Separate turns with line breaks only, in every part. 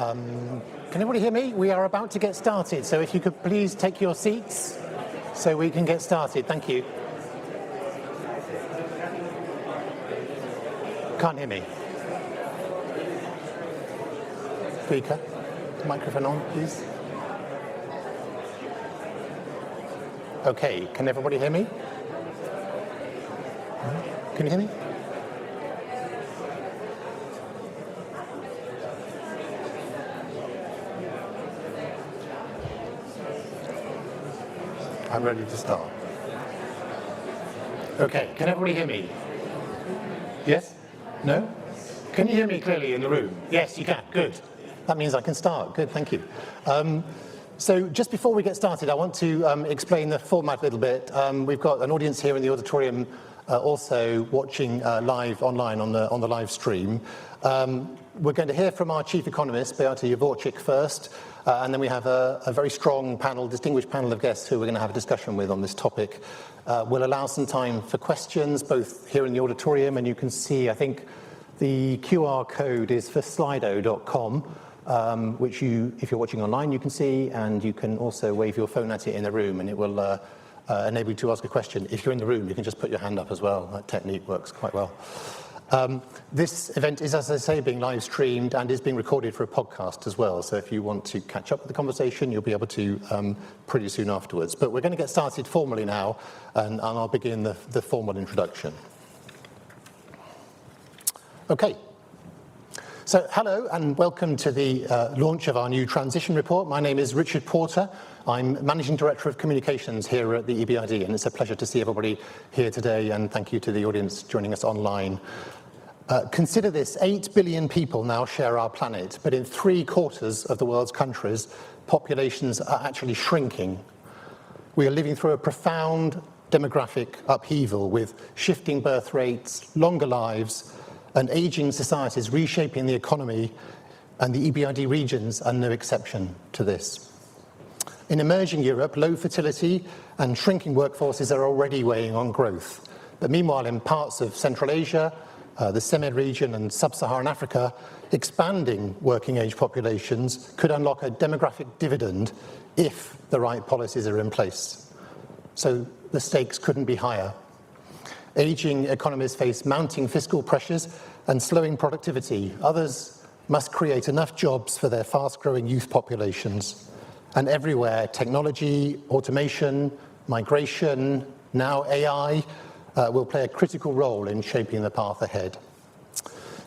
Can everybody hear me? We are about to get started, so if you could please take your seats so we can get started. Thank you. Can't hear me. Speaker, microphone on, please. Okay, can everybody hear me? Can you hear me? I'm ready to start. Okay, can everybody hear me? Yes? No? Can you hear me clearly in the room? Yes, you can. Good. That means I can start. Good, thank you. So just before we get started, I want to explain the format a little bit. We've got an audience here in the auditorium also watching live online on the live stream. We're going to hear from our chief economist, Beata Javorcik, first, and then we have a very strong panel, distinguished panel of guests who we're going to have a discussion with on this topic. We'll allow some time for questions, both here in the auditorium, and you can see, I think, the QR code is for slido.com, which you, if you're watching online, you can see, and you can also wave your phone at it in the room, and it will enable you to ask a question. If you're in the room, you can just put your hand up as well. That technique works quite well. This event is, as I say, being live streamed and is being recorded for a podcast as well. So if you want to catch up with the conversation, you'll be able to pretty soon afterwards. But we're going to get started formally now, and I'll begin the formal introduction. Okay. So hello and welcome to the launch of our new transition report. My name is Richard Porter. I'm Managing Director of Communications here at the EBRD, and it's a pleasure to see everybody here today, and thank you to the audience joining us online. Consider this, 8 billion people now share our planet, but in 3/4 of the world's countries, populations are actually shrinking. We are living through a profound demographic upheaval with shifting birth rates, longer lives, and aging societies reshaping the economy, and the EBRD regions are no exception to this. In emerging Europe, low fertility and shrinking workforces are already weighing on growth. But meanwhile, in parts of Central Asia, the CEMED region and sub-Saharan Africa, expanding working age populations could unlock a demographic dividend if the right policies are in place. So the stakes couldn't be higher. Aging economies face mounting fiscal pressures and slowing productivity. Others must create enough jobs for their fast-growing youth populations. And everywhere, technology, automation, migration, now AI, will play a critical role in shaping the path ahead.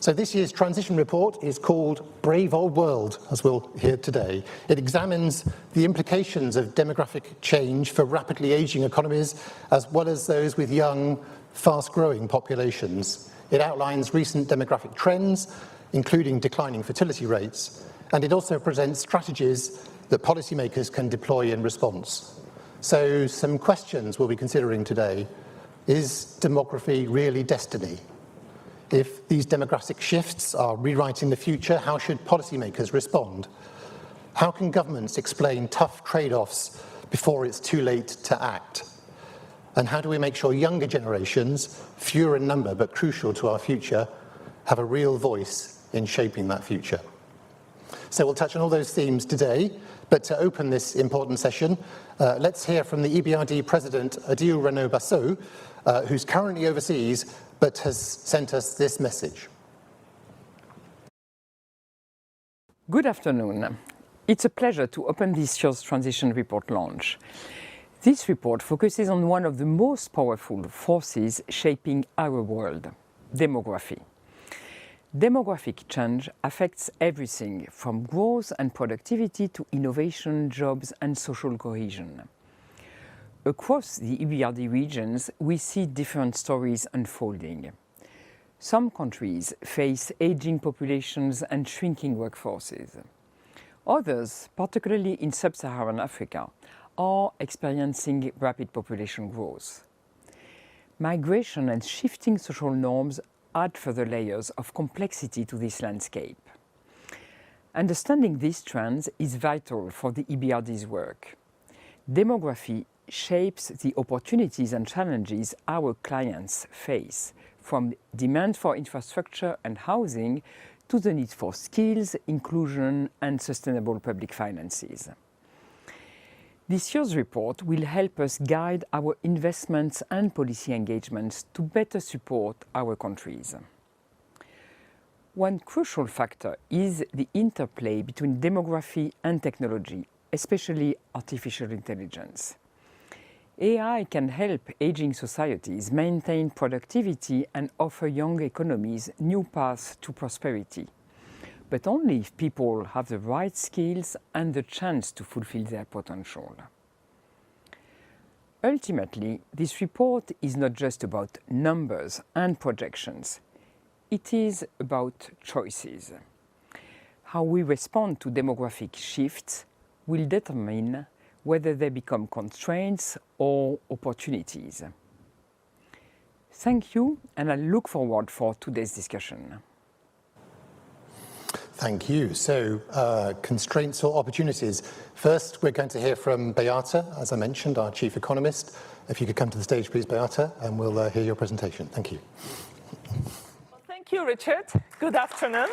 So this year's transition report is called Brave Old World, as we'll hear today. It examines the implications of demographic change for rapidly aging economies, as well as those with young, fast-growing populations. It outlines recent demographic trends, including declining fertility rates, and it also presents strategies that policymakers can deploy in response. So some questions we'll be considering today. Is demography really destiny? If these demographic shifts are rewriting the future, how should policymakers respond? How can governments explain tough trade-offs before it's too late to act? And how do we make sure younger generations, fewer in number but crucial to our future, have a real voice in shaping that future? So we'll touch on all those themes today, but to open this important session, let's hear from the EBRD President, Adil Renaud-Bassot, who's currently overseas, but has sent us this message.
Good afternoon. It's a pleasure to open this year's Transition Report launch. This report focuses on one of the most powerful forces shaping our world, demography. Demographic change affects everything from growth and productivity to innovation, jobs, and social cohesion. Across the EBRD regions, we see different stories unfolding. Some countries face aging populations and shrinking workforces. Others, particularly in sub-Saharan Africa, are experiencing rapid population growth. Migration and shifting social norms add further layers of complexity to this landscape. Understanding these trends is vital for the EBRD's work. Demography shapes the opportunities and challenges our clients face, from demand for infrastructure and housing to the need for skills, inclusion, and sustainable public finances. This year's report will help us guide our investments and policy engagements to better support our countries. One crucial factor is the interplay between demography and technology, especially artificial intelligence. AI can help aging societies maintain productivity and offer young economies new paths to prosperity, but only if people have the right skills and the chance to fulfill their potential. Ultimately, this report is not just about numbers and projections. It is about choices. How we respond to demographic shifts will determine whether they become constraints or opportunities. Thank you, and I look forward for today's discussion.
Thank you. So, constraints or opportunities. First, we're going to hear from Beata, as I mentioned, our chief economist. If you could come to the stage, please, Beata, and we'll hear your presentation. Thank you.
Well, thank you, Richard. Good afternoon.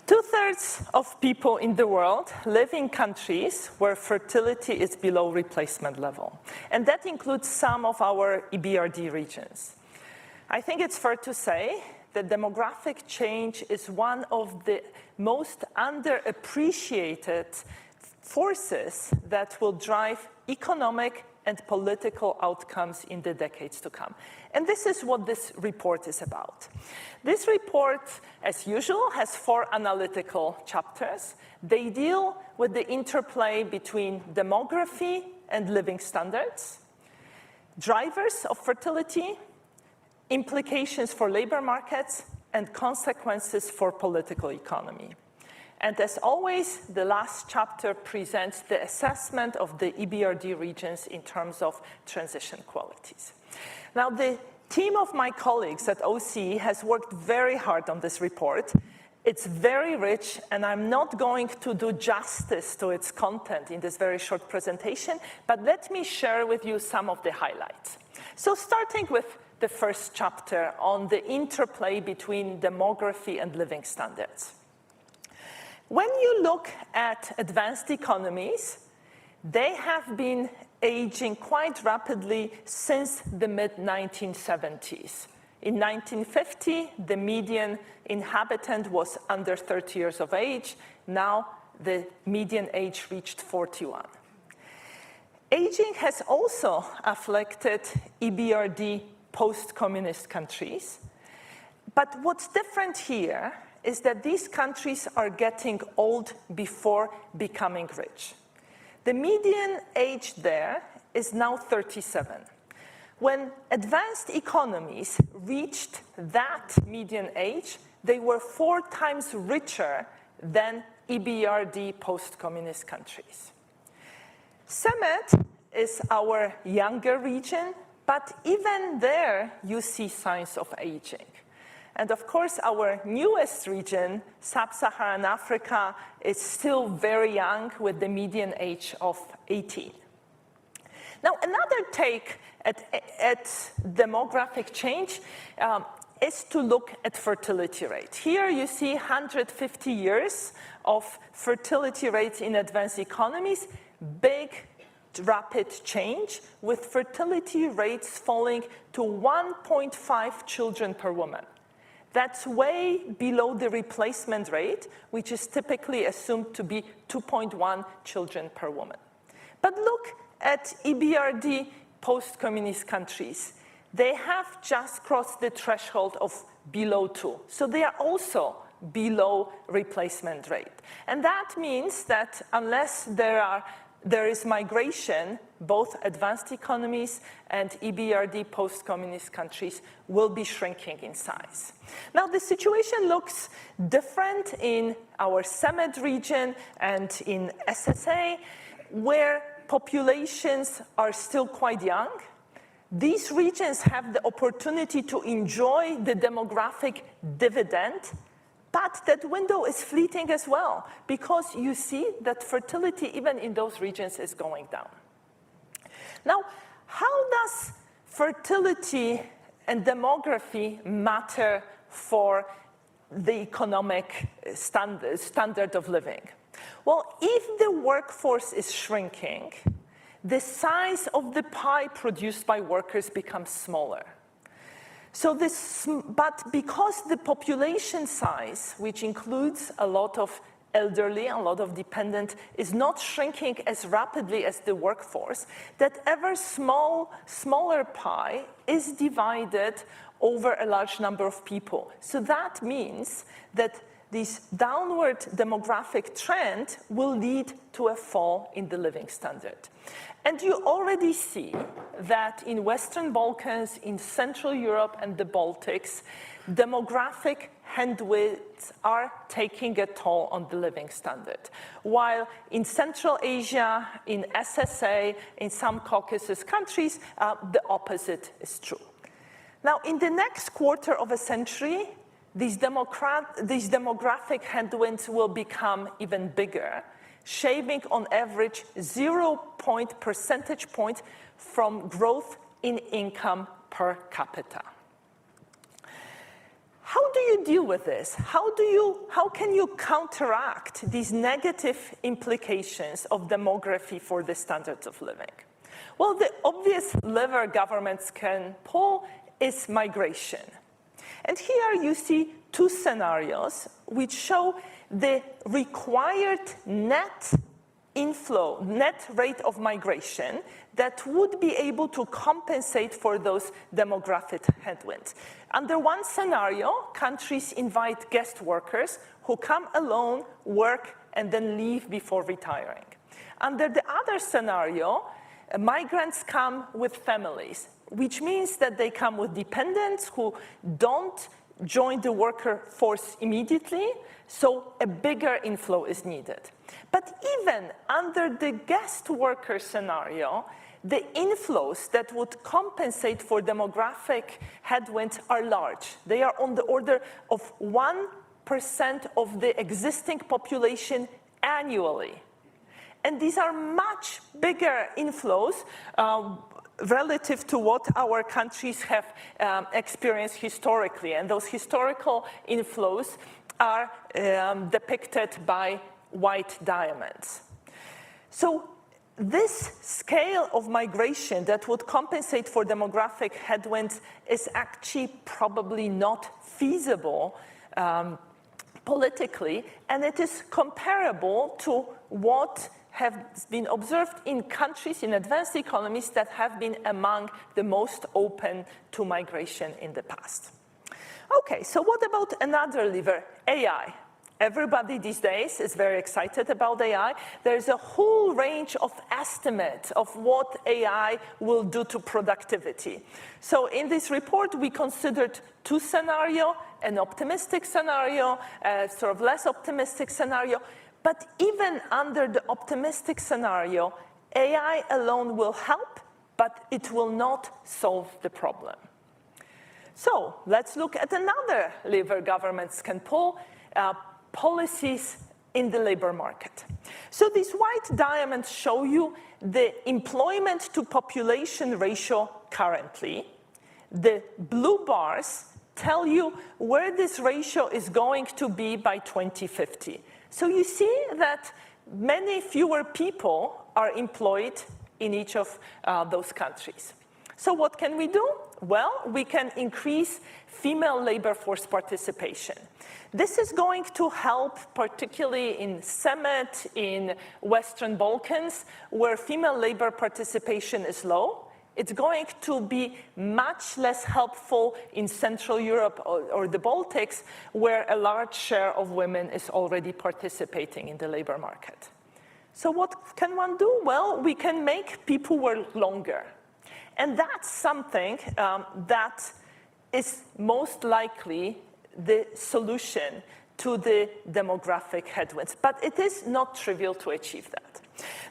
Two-thirds of people in the world live in countries where fertility is below replacement level, and that includes some of our EBRD regions. I think it's fair to say that demographic change is one of the most underappreciated forces that will drive economic and political outcomes in the decades to come. And this is what this report is about. This report, as usual, has 4 analytical chapters. They deal with the interplay between demography and living standards, drivers of fertility, implications for labor markets, and consequences for political economy. And as always, the last chapter presents the assessment of the EBRD regions in terms of transition qualities. Now, the team of my colleagues at OCE has worked very hard on this report. It's very rich, and I'm not going to do justice to its content in this very short presentation, but let me share with you some of the highlights. So starting with the first chapter on the interplay between demography and living standards. When you look at advanced economies, they have been aging quite rapidly since the mid-1970s. In 1950, the median inhabitant was under 30 years of age. Now, the median age reached 41. Aging has also affected EBRD post-communist countries. But what's different here is that these countries are getting old before becoming rich. The median age there is now 37. When advanced economies reached that median age, they were 4 times richer than EBRD post-communist countries. CEMET is our younger region, but even there, you see signs of aging. And of course, our newest region, Sub-Saharan Africa, is still very young with the median age of 18. Now, another take at demographic change is to look at fertility rate. Here you see 150 years of fertility rates in advanced economies, big rapid change, with fertility rates falling to 1.5 children per woman. That's way below the replacement rate, which is typically assumed to be 2.1 children per woman. But look at EBRD post-communist countries. They have just crossed the threshold of below 2. So they are also below replacement rate. And that means that unless there is migration, both advanced economies and EBRD post-communist countries will be shrinking in size. Now, the situation looks different in our CEMET region and in SSA, where populations are still quite young. These regions have the opportunity to enjoy the demographic dividend, but that window is fleeting as well, because you see that fertility, even in those regions, is going down. Now, how does fertility and demography matter for the economic standard of living? Well, if the workforce is shrinking, the size of the pie produced by workers becomes smaller. But because the population size, which includes a lot of elderly, a lot of dependent, is not shrinking as rapidly as the workforce, that ever smaller pie is divided over a large number of people. So that means that this downward demographic trend will lead to a fall in the living standard. And you already see that in Western Balkans, in Central Europe and the Baltics, demographic headwinds are taking a toll on the living standard. While in Central Asia, in SSA, in some Caucasus countries, the opposite is true. Now, in the next quarter of a century, these demographic headwinds will become even bigger, shaving on average 0 percentage point from growth in income per capita. How do you deal with this? How can you counteract these negative implications of demography for the standards of living? Well, the obvious lever governments can pull is migration. And here you see two scenarios which show the required net inflow, net rate of migration that would be able to compensate for those demographic headwinds. Under one scenario, countries invite guest workers who come alone, work, and then leave before retiring. Under the other scenario, migrants come with families, which means that they come with dependents who don't join the worker force immediately, so a bigger inflow is needed. But even under the guest worker scenario, the inflows that would compensate for demographic headwinds are large. They are on the order of 1% of the existing population annually. And these are much bigger inflows relative to what our countries have experienced historically. And those historical inflows are depicted by white diamonds. So this scale of migration that would compensate for demographic headwinds is actually probably not feasible politically, and it is comparable to what have been observed in countries, in advanced economies that have been among the most open to migration in the past. Okay, so what about another lever, AI? Everybody these days is very excited about AI. There's a whole range of estimates of what AI will do to productivity. So in this report, we considered two scenarios, an optimistic scenario, a sort of less optimistic scenario. But even under the optimistic scenario, AI alone will help, but it will not solve the problem. So let's look at another lever governments can pull, policies in the labor market. So these white diamonds show you the employment to population ratio currently. The blue bars tell you where this ratio is going to be by 2050. So you see that many fewer people are employed in each of those countries. So what can we do? Well, we can increase female labor force participation. This is going to help particularly in Semet, in Western Balkans, where female labor participation is low. It's going to be much less helpful in Central Europe or the Baltics, where a large share of women is already participating in the labor market. So what can one do? Well, we can make people work longer. And that's something that is most likely the solution to the demographic headwinds. But it is not trivial to achieve that.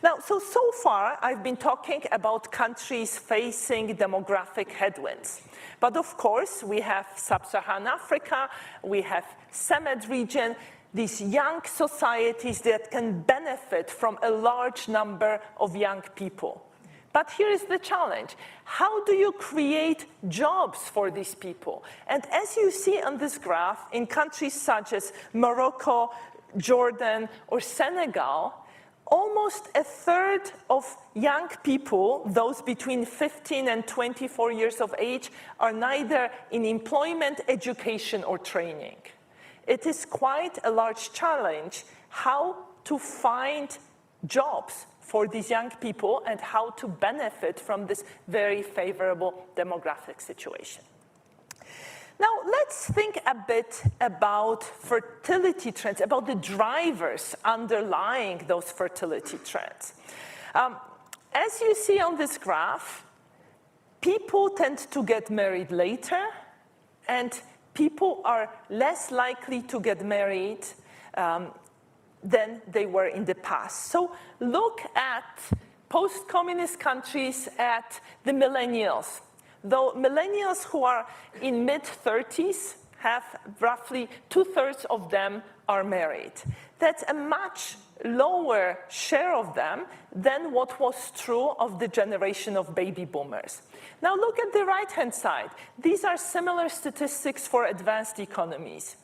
Now, so far, I've been talking about countries facing demographic headwinds. But of course, we have Sub-Saharan Africa, we have Semed region, these young societies that can benefit from a large number of young people. But here is the challenge. How do you create jobs for these people? And as you see on this graph, in countries such as Morocco, Jordan, or Senegal, almost a third of young people, those between 15 and 24 years of age, are neither in employment, education, or training. It is quite a large challenge how to find jobs for these young people and how to benefit from this very favorable demographic situation. Now, let's think a bit about fertility trends, about the drivers underlying those fertility trends. As you see on this graph, people tend to get married later, and people are less likely to get married than they were in the past. So look at post-communist countries, at the millennials. Though millennials who are in mid-30s have roughly 2/3 of them are married. That's a much lower share of them than what was true of the generation of baby boomers. Now look at the right-hand side. These are similar statistics for advanced economies.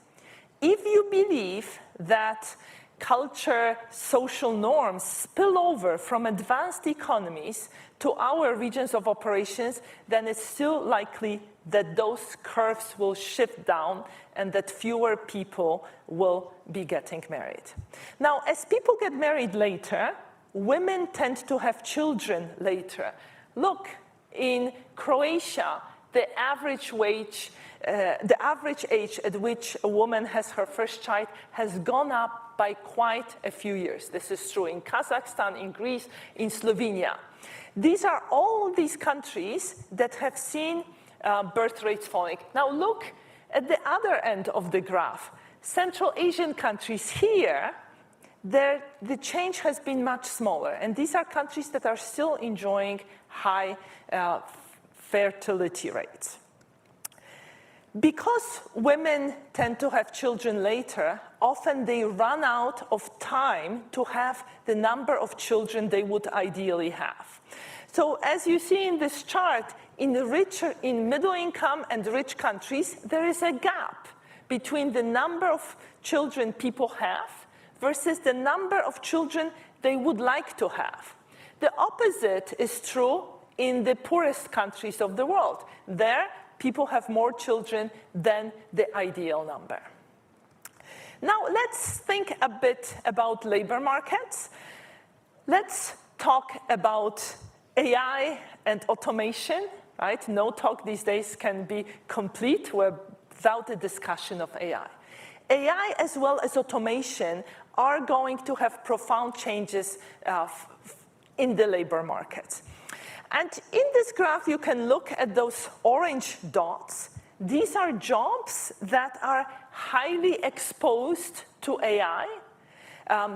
If you believe that culture, social norms spill over from advanced economies to our regions of operations, then it's still likely that those curves will shift down and that fewer people will be getting married. Now, as people get married later, women tend to have children later. Look, in Croatia, the average age at which a woman has her first child has gone up by quite a few years. This is true in Kazakhstan, in Greece, in Slovenia. These are all these countries that have seen birth rates falling. Now look at the other end of the graph. Central Asian countries here, the change has been much smaller. And these are countries that are still enjoying high fertility rates. Because women tend to have children later, often they run out of time to have the number of children they would ideally have. So as you see in this chart, in middle income and rich countries, there is a gap between the number of children people have versus the number of children they would like to have. The opposite is true in the poorest countries of the world. There, people have more children than the ideal number. Now, let's think a bit about labor markets. Let's talk about AI and automation, right? No talk these days can be complete without a discussion of AI. AI as well as automation are going to have profound changes in the labor markets. And in this graph, you can look at those orange dots. These are jobs that are highly exposed to AI.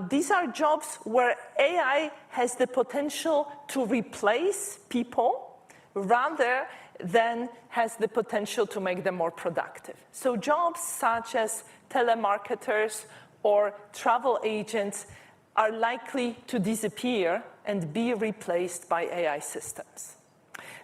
These are jobs where AI has the potential to replace people rather than has the potential to make them more productive. So jobs such as telemarketers or travel agents are likely to disappear and be replaced by AI systems.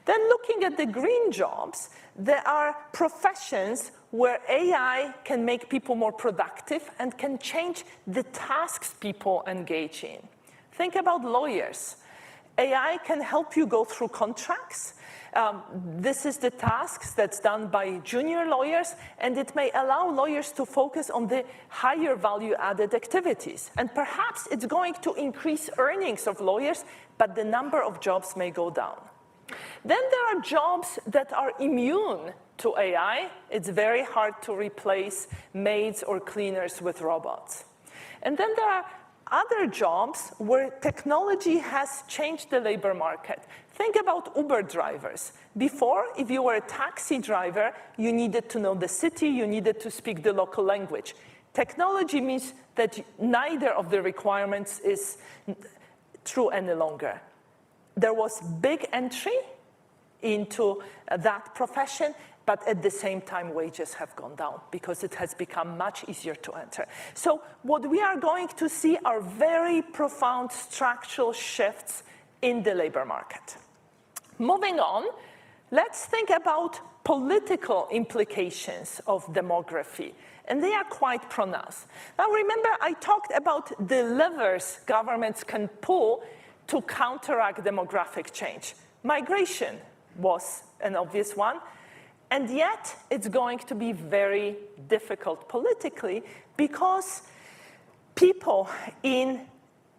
Then looking at the green jobs, there are professions where AI can make people more productive and can change the tasks people engage in. Think about lawyers. AI can help you go through contracts. This is the tasks that's done by junior lawyers, and it may allow lawyers to focus on the higher value-added activities. And perhaps it's going to increase earnings of lawyers, but the number of jobs may go down. Then there are jobs that are immune to AI. It's very hard to replace maids or cleaners with robots. And then there are other jobs where technology has changed the labor market. Think about Uber drivers. Before, if you were a taxi driver, you needed to know the city, you needed to speak the local language. Technology means that neither of the requirements is true any longer. There was big entry into that profession, but at the same time, wages have gone down because it has become much easier to enter. So what we are going to see are very profound structural shifts in the labor market. Moving on, let's think about political implications of demography, and they are quite pronounced. Now remember, I talked about the levers governments can pull to counteract demographic change. Migration was an obvious one, and yet it's going to be very difficult politically because people in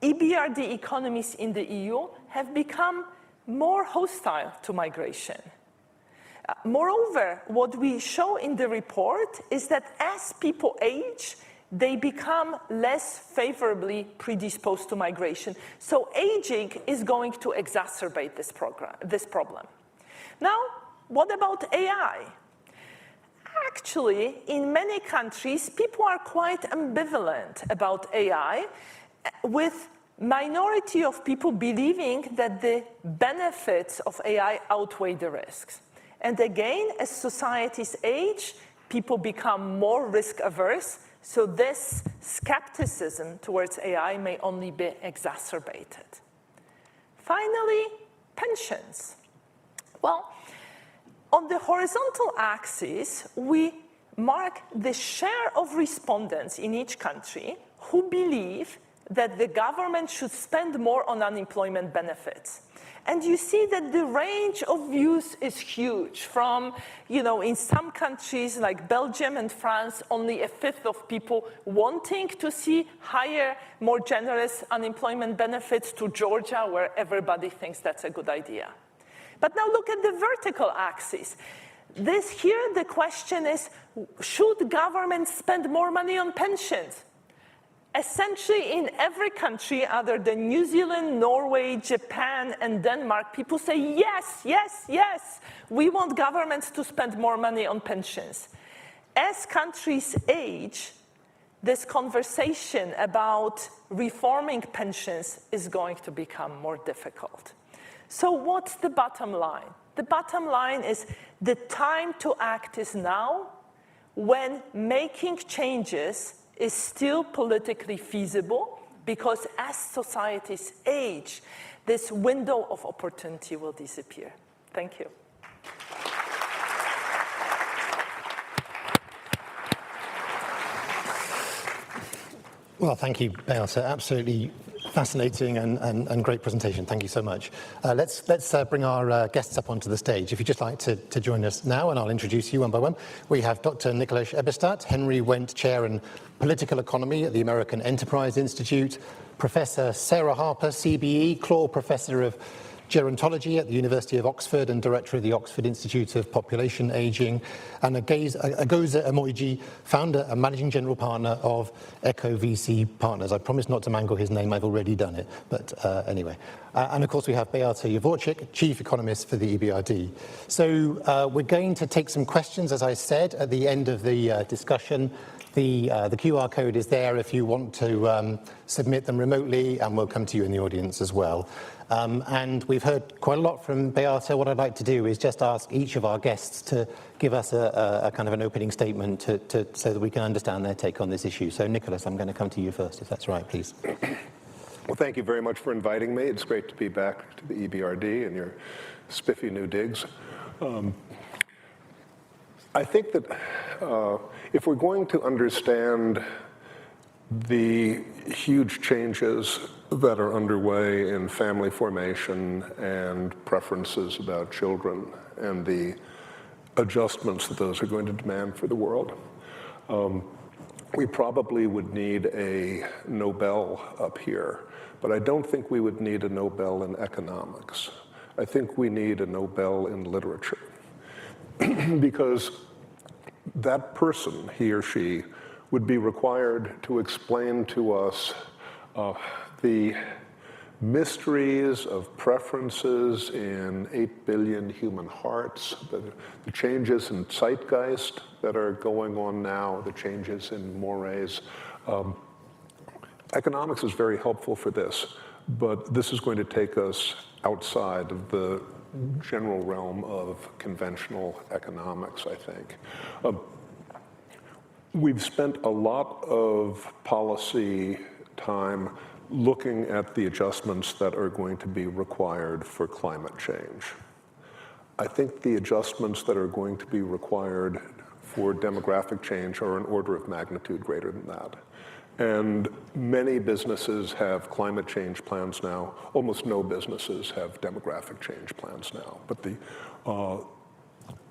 EBRD economies in the EU have become more hostile to migration. Moreover, what we show in the report is that as people age, they become less favorably predisposed to migration. So aging is going to exacerbate this problem. Now, what about AI? Actually, in many countries, people are quite ambivalent about AI, with minority of people believing that the benefits of AI outweigh the risks. And again, as societies age, people become more risk averse, so this skepticism towards AI may only be exacerbated. Finally, pensions. Well, on the horizontal axis, we mark the share of respondents in each country who believe that the government should spend more on unemployment benefits. And you see that the range of views is huge. From, in some countries like Belgium and France, only a fifth of people wanting to see higher, more generous unemployment benefits, to Georgia, where everybody thinks that's a good idea. But now look at the vertical axis. Here, the question is, should government spend more money on pensions? Essentially, in every country other than New Zealand, Norway, Japan, and Denmark, people say, yes, yes, yes, we want governments to spend more money on pensions. As countries age, this conversation about reforming pensions is going to become more difficult. So what's the bottom line? The bottom line is the time to act is now, when making changes is still politically feasible, because as societies age, this window of opportunity will disappear. Thank you.
Well, thank you, Beata. Absolutely fascinating and great presentation. Thank you so much. Let's bring our guests up onto the stage. If you'd just like to join us now, and I'll introduce you one by one. We have Dr. Nicholas Eberstadt, Henry Wendt Chair in Political Economy at the American Enterprise Institute, Professor Sarah Harper, CBE, Clore Professor of Gerontology at the University of Oxford and Director of the Oxford Institute of Population Aging, and Eghosa Omoigui, Founder and Managing General Partner of EchoVC Partners. I promise not to mangle his name, I've already done it, but anyway. And of course we have Beata Javorcik, Chief Economist for the EBRD. So we're going to take some questions, as I said, at the end of the discussion. The QR code is there if you want to submit them remotely, and we'll come to you in the audience as well. And we've heard quite a lot from Beata. What I'd like to do is just ask each of our guests to give us a kind of an opening statement so that we can understand their take on this issue. So Nicholas, I'm going to come to you first, if that's right, please.
Well, thank you very much for inviting me. It's great to be back to the EBRD and your spiffy new digs. I think that if we're going to understand the huge changes that are underway in family formation and preferences about children and the adjustments that those are going to demand for the world, we probably would need a Nobel up here, but I don't think we would need a Nobel in economics. I think we need a Nobel in literature. Because that person, he or she, would be required to explain to us the mysteries of preferences in 8 billion human hearts, the changes in zeitgeist that are going on now, the changes in mores. Economics is very helpful for this, but this is going to take us outside of the general realm of conventional economics, I think. We've spent a lot of policy time looking at the adjustments that are going to be required for climate change. I think the adjustments that are going to be required for demographic change are an order of magnitude greater than that. And many businesses have climate change plans now. Almost no businesses have demographic change plans now. But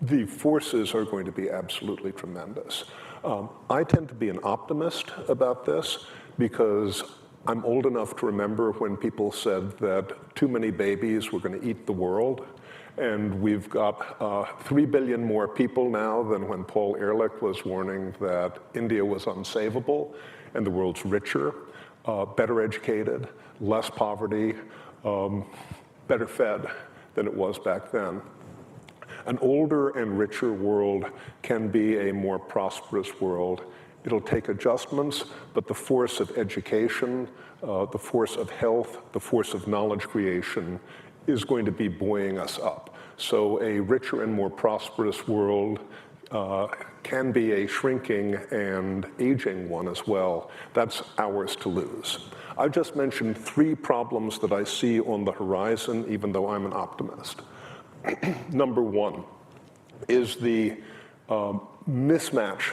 the forces are going to be absolutely tremendous. I tend to be an optimist about this because I'm old enough to remember when people said that too many babies were going to eat the world. And we've got 3 billion more people now than when Paul Ehrlich was warning that India was unsavable, and the world's richer, better educated, less poverty, better fed than it was back then. An older and richer world can be a more prosperous world. It'll take adjustments, but the force of education, the force of health, the force of knowledge creation is going to be buoying us up. So a richer and more prosperous world can be a shrinking and aging one as well. That's ours to lose. I've just mentioned 3 problems that I see on the horizon, even though I'm an optimist. Number 1 is the mismatch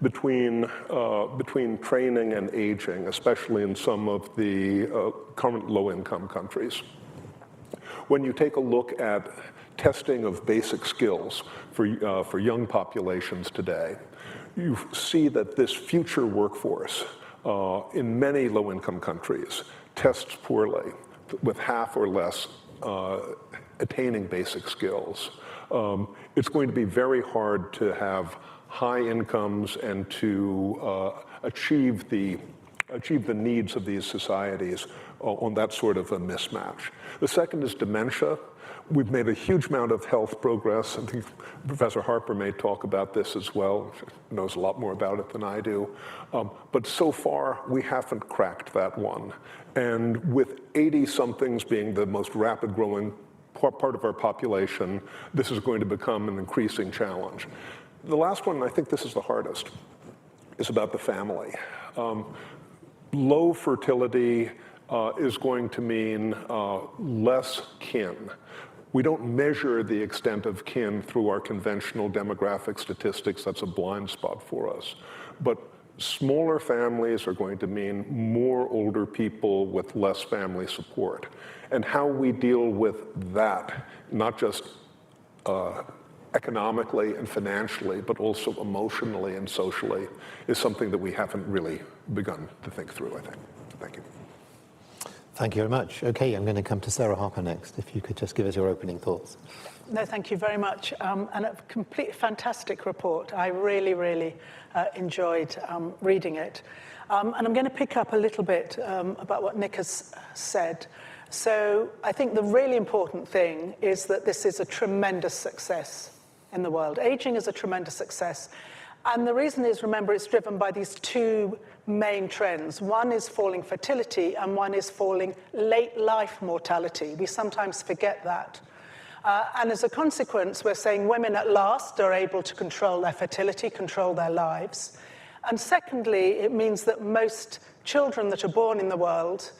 between training and aging, especially in some of the current low-income countries. When you take a look at testing of basic skills for young populations today, you see that this future workforce in many low-income countries tests poorly, with half or less attaining basic skills. It's going to be very hard to have high incomes and to achieve the needs of these societies on that sort of a mismatch. The second is dementia. We've made a huge amount of health progress. I think Professor Harper may talk about this as well. He knows a lot more about it than I do. But so far, we haven't cracked that one. And with 80-somethings being the most rapid growing part of our population, this is going to become an increasing challenge. The last one, and I think this is the hardest, is about the family. Low fertility is going to mean less kin. We don't measure the extent of kin through our conventional demographic statistics. That's a blind spot for us. But smaller families are going to mean more older people with less family support. And how we deal with that, not just economically and financially, but also emotionally and socially, is something that we haven't really begun to think through, I think. Thank you.
Thank you very much. Okay, I'm going to come to Sarah Harper next. If you could just give us your opening thoughts.
No, thank you very much. And a complete fantastic report. I really, really enjoyed reading it. And I'm going to pick up a little bit about what Nick has said. So I think the really important thing is that this is a tremendous success in the world. Aging is a tremendous success. And the reason is, remember, it's driven by these 2 main trends. One is falling fertility, and one is falling late life mortality. We sometimes forget that. And as a consequence, we're saying women at last are able to control their fertility, control their lives. And secondly, it means that most children that are born in the world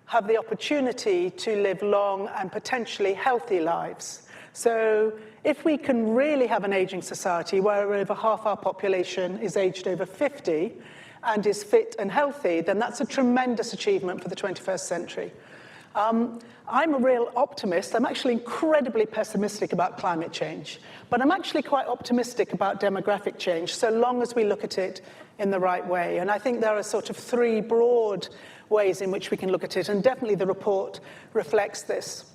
have the opportunity to live long and potentially healthy lives. So if we can really have an aging society where over half our population is aged over 50 and is fit and healthy, then that's a tremendous achievement for the 21st century. I'm a real optimist. I'm actually incredibly pessimistic about climate change, but I'm actually quite optimistic about demographic change, so long as we look at it in the right way. And I think there are sort of 3 broad ways in which we can look at it, and definitely the report reflects this.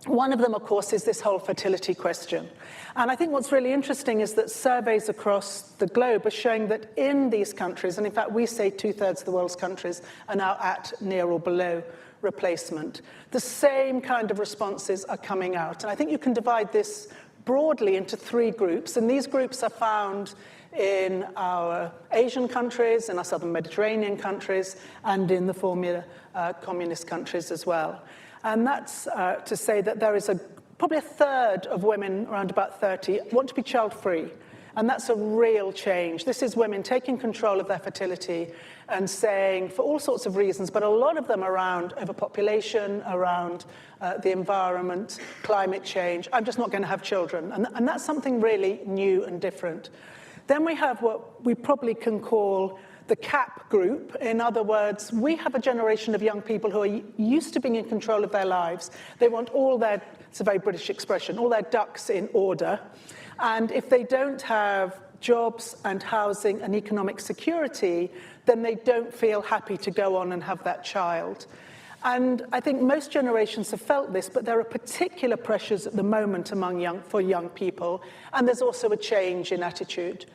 One of them, of course, is this whole fertility question. And I think what's really interesting is that surveys across the globe are showing that in these countries, and in fact we say 2/3 of the world's countries are now at near or below replacement, the same kind of responses are coming out. And I think you can divide this broadly into 3 groups, and these groups are found in our Asian countries, in our southern Mediterranean countries, and in the former communist countries as well. And that's to say that there is probably 1/3 of women around about 30 want to be child-free. And that's a real change. This is women taking control of their fertility and saying, for all sorts of reasons, but a lot of them around overpopulation, around the environment, climate change, I'm just not going to have children. And that's something really new and different. Then we have what we probably can call the CAP group. In other words, we have a generation of young people who are used to being in control of their lives. They want all their, it's a very British expression, all their ducks in order. And if they don't have jobs and housing and economic security, then they don't feel happy to go on and have that child. And I think most generations have felt this, but there are particular pressures at the moment for young people, and there's also a change in attitude.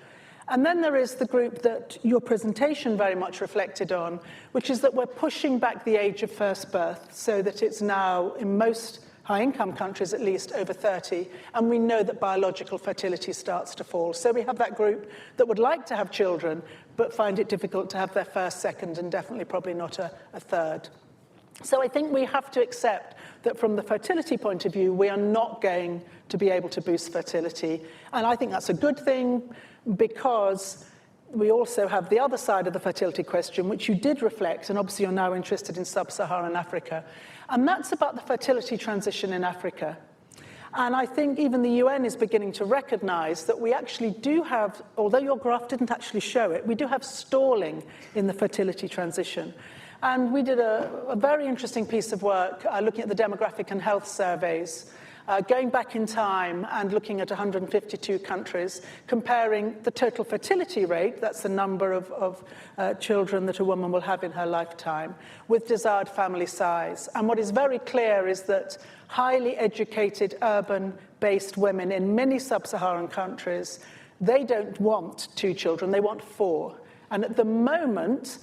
And then there is the group that your presentation very much reflected on, which is that we're pushing back the age of first birth so that it's now, in most high-income countries at least, over 30, and we know that biological fertility starts to fall. So we have that group that would like to have children, but find it difficult to have their first, second, and definitely probably not a third. So I think we have to accept that from the fertility point of view, we are not going to be able to boost fertility. And I think that's a good thing, because we also have the other side of the fertility question, which you did reflect, and obviously you're now interested in sub-Saharan Africa. And that's about the fertility transition in Africa. And I think even the UN is beginning to recognize that we actually do have, although your graph didn't actually show it, we do have stalling in the fertility transition. And we did a very interesting piece of work looking at the demographic and health surveys, going back in time and looking at 152 countries, comparing the total fertility rate, that's the number of children that a woman will have in her lifetime, with desired family size. And what is very clear is that highly educated, urban-based women in many sub-Saharan countries, they don't want 2 children, they want 4. And at the moment,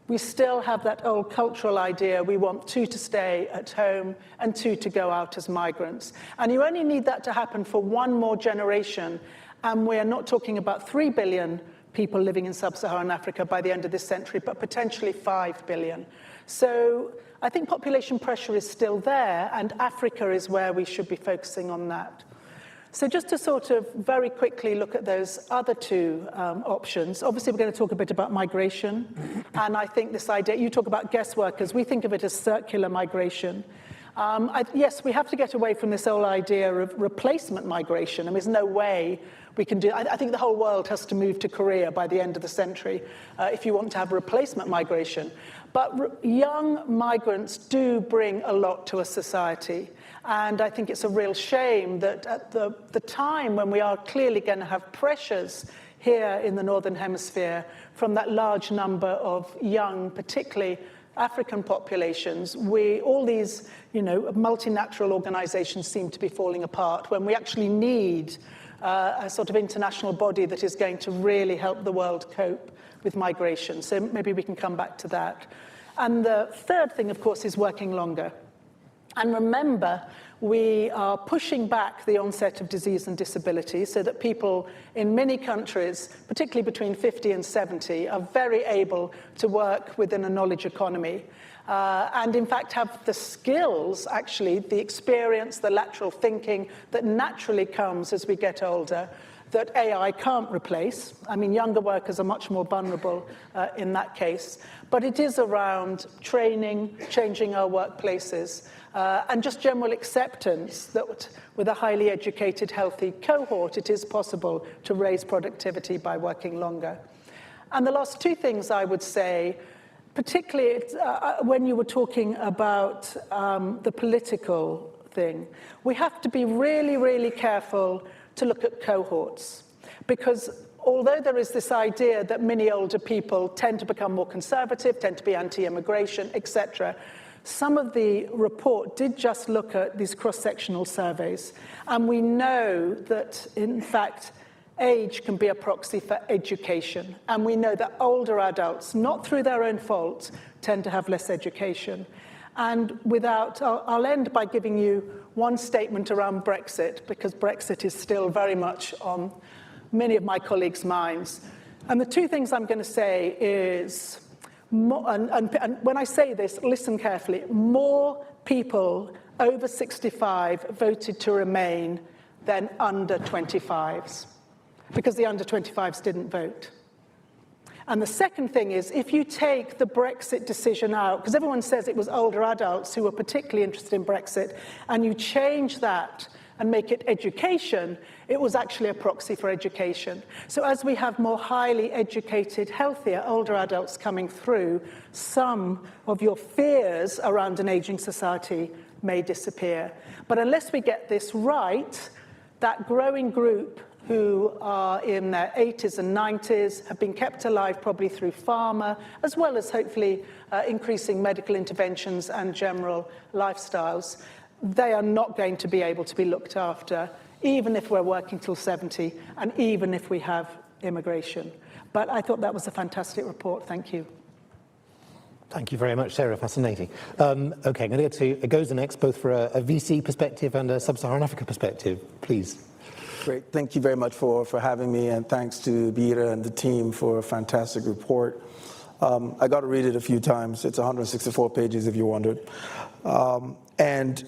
we still have that old cultural idea, we want 2 to stay at home and 2 to go out as migrants. And you only need that to happen for 1 more generation, and we're not talking about 3 billion people living in sub-Saharan Africa by the end of this century, but potentially 5 billion. So I think population pressure is still there, and Africa is where we should be focusing on that. So just to sort of very quickly look at those other 2 options, obviously we're going to talk a bit about migration, and I think this idea, you talk about guest workers, we think of it as circular migration. Yes, we have to get away from this whole idea of replacement migration. I mean, there's no way we can do, I think the whole world has to move to Korea by the end of the century if you want to have replacement migration. But young migrants do bring a lot to a society. And I think it's a real shame that at the time when we are clearly going to have pressures here in the Northern Hemisphere from that large number of young, particularly African populations, all these, multilateral organizations seem to be falling apart when we actually need a sort of international body that is going to really help the world cope with migration. So maybe we can come back to that. And the third thing, of course, is working longer. And remember, we are pushing back the onset of disease and disability so that people in many countries, particularly between 50 and 70, are very able to work within a knowledge economy. And in fact have the skills, actually, the experience, the lateral thinking that naturally comes as we get older, that AI can't replace. I mean, younger workers are much more vulnerable in that case. But it is around training, changing our workplaces, and just general acceptance that with a highly educated, healthy cohort, it is possible to raise productivity by working longer. And the last 2 things I would say, particularly when you were talking about the political thing, we have to be really, really careful to look at cohorts, because although there is this idea that many older people tend to become more conservative, tend to be anti-immigration, etc., some of the report did just look at these cross-sectional surveys, and we know that, in fact, age can be a proxy for education, and we know that older adults, not through their own fault, tend to have less education. And I'll end by giving you one statement around Brexit, because Brexit is still very much on many of my colleagues' minds. And the 2 things I'm going to say is, and when I say this, listen carefully, more people over 65 voted to remain than under 25s. because the under 25s didn't vote. And the second thing is, if you take the Brexit decision out, because everyone says it was older adults who were particularly interested in Brexit, and you change that and make it education, it was actually a proxy for education. So as we have more highly educated, healthier, older adults coming through, some of your fears around an aging society may disappear. But unless we get this right, that growing group who are in their 80s and 90s have been kept alive probably through pharma, as well as hopefully increasing medical interventions and general lifestyles. They are not going to be able to be looked after, even if we're working till 70, and even if we have immigration. But I thought that was a fantastic report. Thank you.
Thank you very much, Sarah. Fascinating. Okay, I'm going to get to Eghosa next, both for a VC perspective and a Sub-Saharan Africa perspective. Please.
Great. Thank you very much for having me, and thanks to Beata and the team for a fantastic report. I got to read it a few times. It's 164 pages, if you wondered. And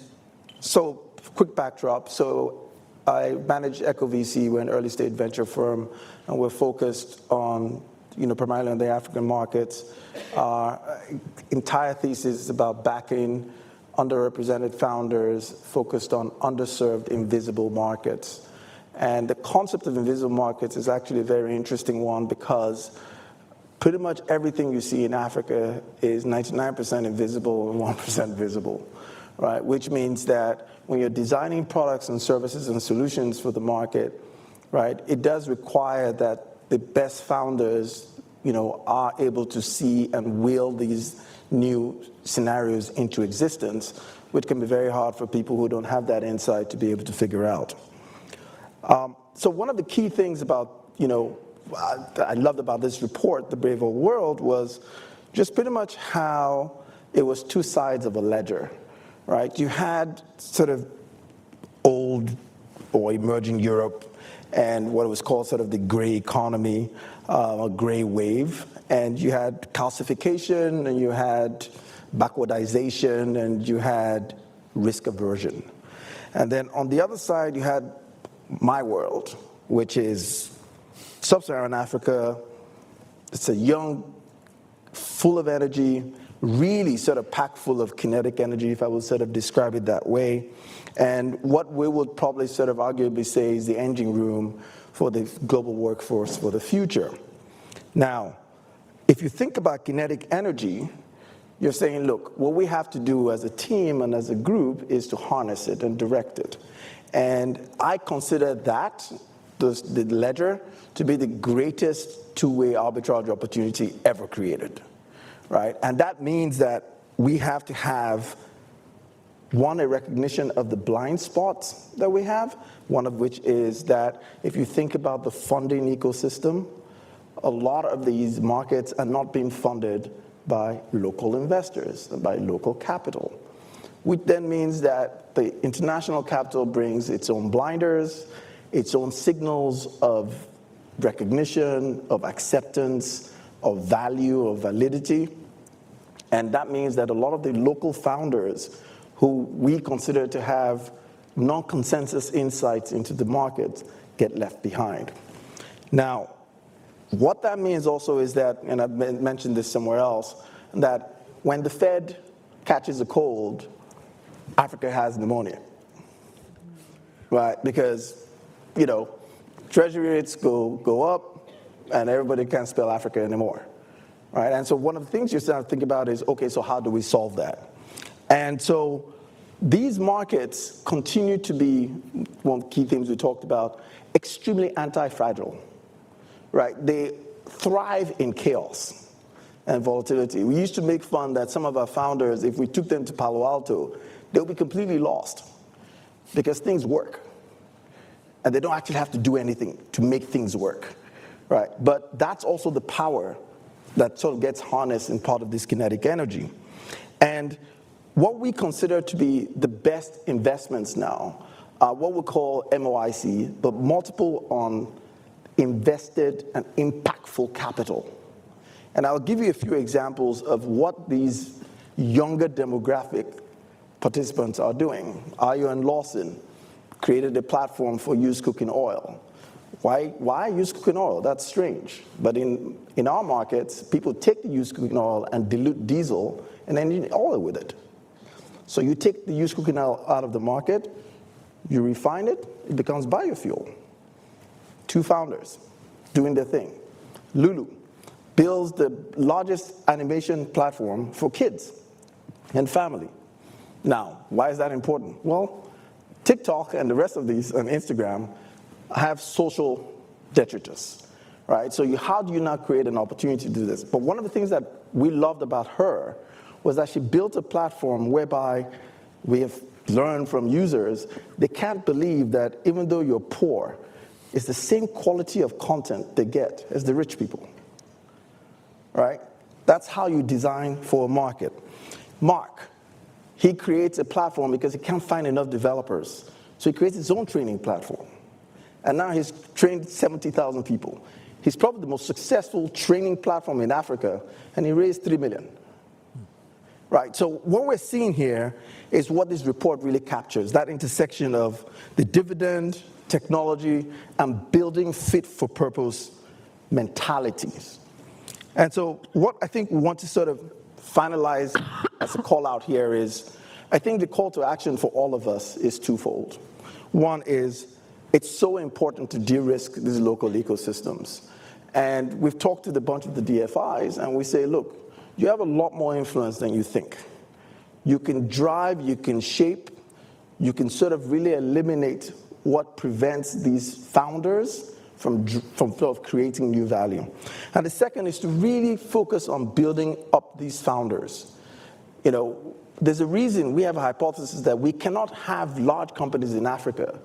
so, quick backdrop. So I manage EchoVC. We're an early stage venture firm, and we're focused on, primarily on the African markets. Our entire thesis is about backing underrepresented founders focused on underserved, invisible markets. And the concept of invisible markets is actually a very interesting one, because pretty much everything you see in Africa is 99% invisible and 1% visible, right? Which means that when you're designing products and services and solutions for the market, right, it does require that the best founders, are able to see and will these new scenarios into existence, which can be very hard for people who don't have that insight to be able to figure out. So one of the key things about, I loved about this report, The Brave Old World, was just pretty much how it was two sides of a ledger, right? You had sort of old or emerging Europe and what was called sort of the gray economy, a gray wave, and you had calcification, and you had backwardization, and you had risk aversion. And then on the other side, you had my world, which is Sub-Saharan Africa. It's a young, full of energy, really sort of packed full of kinetic energy, if I would sort of describe it that way. And what we would probably sort of arguably say is the engine room for the global workforce for the future. Now, if you think about kinetic energy, you're saying, look, what we have to do as a team and as a group is to harness it and direct it. And I consider that, the ledger, to be the greatest two-way arbitrage opportunity ever created, right? And that means that we have to have, one, a recognition of the blind spots that we have, one of which is that if you think about the funding ecosystem, a lot of these markets are not being funded by local investors, by local capital, which then means that the international capital brings its own blinders, its own signals of recognition, of acceptance, of value, of validity. And that means that a lot of the local founders who we consider to have non-consensus insights into the market get left behind. Now, what that means also is that, and I've mentioned this somewhere else, that when the Fed catches a cold, Africa has pneumonia, right? Because, treasury rates go up, and everybody can't spell Africa anymore, right? And so one of the things you start to think about is, okay, so how do we solve that? And so these markets continue to be, one of the key themes we talked about, extremely anti-fragile, right? They thrive in chaos and volatility. We used to make fun that some of our founders, if we took them to Palo Alto, they'll be completely lost because things work. And they don't actually have to do anything to make things work, right? But that's also the power that sort of gets harnessed in part of this kinetic energy. And what we consider to be the best investments now are what we call MOIC, but multiple on invested and impactful capital. And I'll give you a few examples of what these younger demographic participants are doing. Ayo and Lawson created a platform for used cooking oil. Why used cooking oil? That's strange. But in our markets, people take the used cooking oil and dilute diesel and then eat oil with it. So you take the used cooking oil out of the market, you refine it, it becomes biofuel. 2 founders doing their thing. Lulu builds the largest animation platform for kids and family. Now, why is that important? Well, TikTok and the rest of these on Instagram have social detritus, right? So how do you not create an opportunity to do this? But one of the things that we loved about her was that she built a platform whereby we have learned from users, they can't believe that even though you're poor, it's the same quality of content they get as the rich people, right? That's how you design for a market. Mark, he creates a platform because he can't find enough developers. So he creates his own training platform. And now he's trained 70,000 people. He's probably the most successful training platform in Africa, and he raised $3 million. Right, so what we're seeing here is what this report really captures, that intersection of the dividend, technology, and building fit-for-purpose mentalities. And so what I think we want to sort of finalize as a call out here is, I think the call to action for all of us is twofold. One is, it's so important to de-risk these local ecosystems. And we've talked to a bunch of the DFIs, and we say, look, you have a lot more influence than you think. You can drive, you can shape, you can sort of really eliminate what prevents these founders from sort of creating new value. And the second is to really focus on building up these founders. You know, there's a reason we have a hypothesis that we cannot have large companies in Africa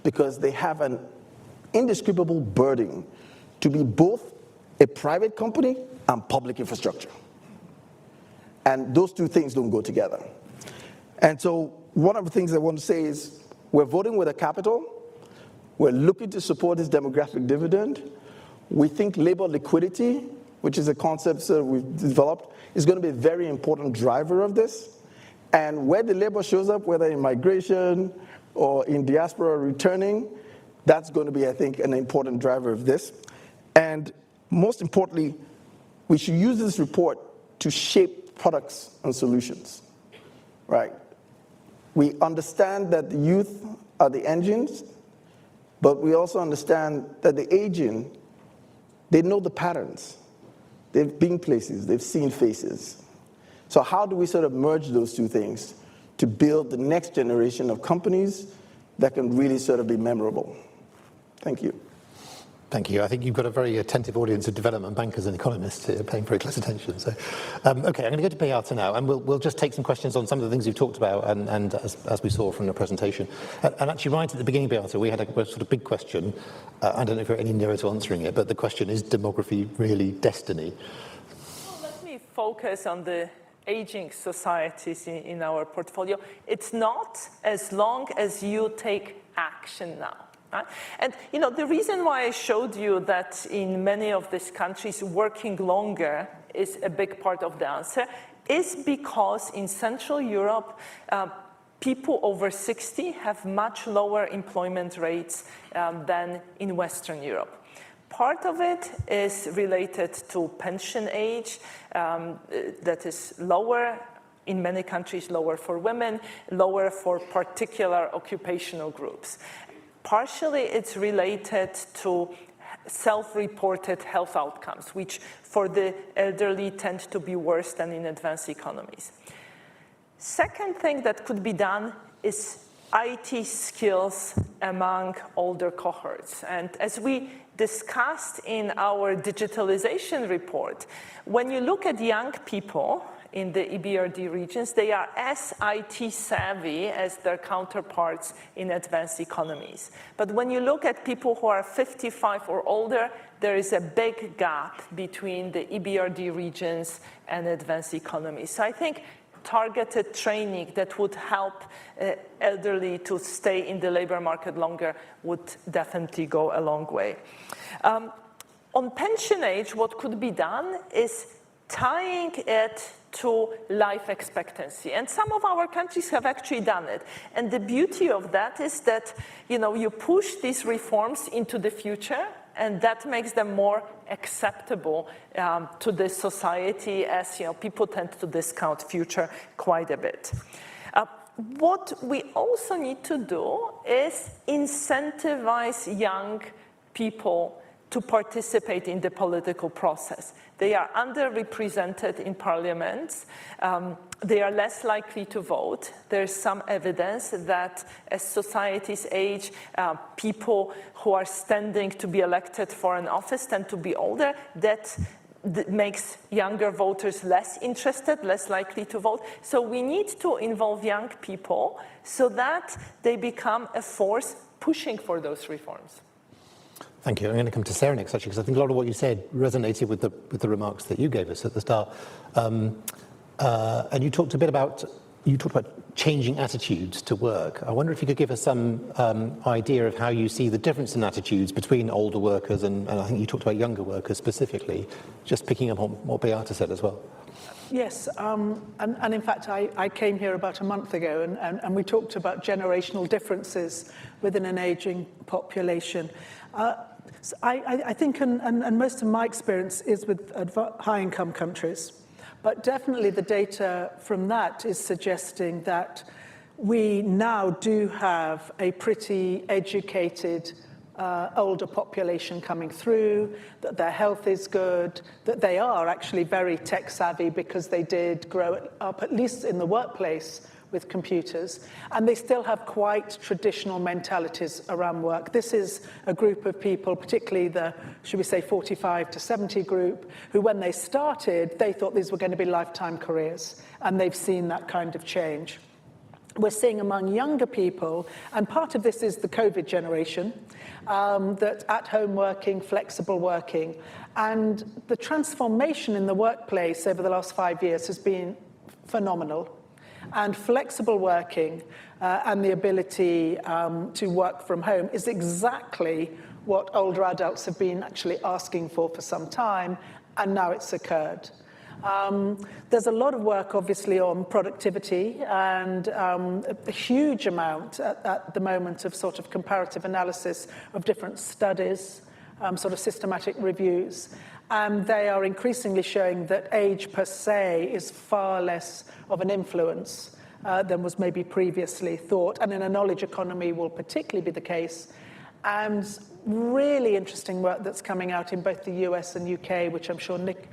because they have an indescribable burden to be both a private company and public infrastructure. And those two things don't go together. And so one of the things I want to say is we're voting with a capital. We're looking to support this demographic dividend. We think labor liquidity, which is a concept that we've developed, is going to be a very important driver of this. And where the labor shows up, whether in migration or in diaspora returning, that's going to be, I think, an important driver of this. And most importantly, we should use this report to shape products and solutions, right? We understand that the youth are the engines, but we also understand that the aging, they know the patterns. They've been places, they've seen faces. So how do we sort of merge those two things to build the next generation of companies that can really sort of be memorable? Thank you.
Thank you. I think you've got a very attentive audience of development bankers and economists here paying very close attention. So, okay, I'm going to go to Beata now, and we'll just take some questions on some of the things you've talked about, and as we saw from the presentation. And actually, right at the beginning, Beata, we had a sort of big question. I don't know if you're any nearer to answering it, but the question is demography really destiny?
Well, let me focus on the aging societies in our portfolio. It's not as long as you take action now. Right? And you know, the reason why I showed you that in many of these countries working longer is a big part of the answer is because in Central Europe, people over 60 have much lower employment rates than in Western Europe. Part of it is related to pension age that is lower, in many countries lower for women, lower for particular occupational groups. Partially, it's related to self-reported health outcomes, which for the elderly tend to be worse than in advanced economies. Second thing that could be done is IT skills among older cohorts. And as we discussed in our digitalization report, when you look at young people in the EBRD regions, they are as IT savvy as their counterparts in advanced economies. But when you look at people who are 55 or older, there is a big gap between the EBRD regions and advanced economies. So I think targeted training that would help elderly to stay in the labor market longer would definitely go a long way. On pension age, what could be done is tying it to life expectancy. And some of our countries have actually done it. And the beauty of that is that, you push these reforms into the future, and that makes them more acceptable to the society, as people tend to discount future quite a bit. What we also need to do is incentivize young people to participate in the political process. They are underrepresented in parliaments. They are less likely to vote. There's some evidence that as societies age, people who are standing to be elected for an office tend to be older. That makes younger voters less interested, less likely to vote. So we need to involve young people so that they become a force pushing for those reforms.
Thank you. I'm going to come to Sarah next, actually, because I think a lot of what you said resonated with the remarks that you gave us at the start. And you talked a bit about changing attitudes to work. I wonder if you could give us some idea of how you see the difference in attitudes between older workers and I think you talked about younger workers specifically, just picking up on what Beata said as well.
Yes, and in fact, I came here about a month ago and we talked about generational differences within an aging population. I think, and most of my experience is with high-income countries, but definitely the data from that is suggesting that we now do have a pretty educated older population coming through, that their health is good, that they are actually very tech savvy because they did grow up, at least in the workplace, with computers, and they still have quite traditional mentalities around work. This is a group of people, particularly the, should we say, 45 to 70 group, who when they started, they thought these were going to be lifetime careers, and they've seen that kind of change. We're seeing among younger people, and part of this is the COVID generation, that at-home working, flexible working, and the transformation in the workplace over the last 5 years has been phenomenal. And flexible working and the ability to work from home is exactly what older adults have been actually asking for some time, and now it's occurred. There's a lot of work, obviously, on productivity and a huge amount at the moment of sort of comparative analysis of different studies, sort of systematic reviews. And they are increasingly showing that age per se is far less of an influence than was maybe previously thought. And in a knowledge economy will particularly be the case. And really interesting work that's coming out in both the US and UK, which I'm sure Nick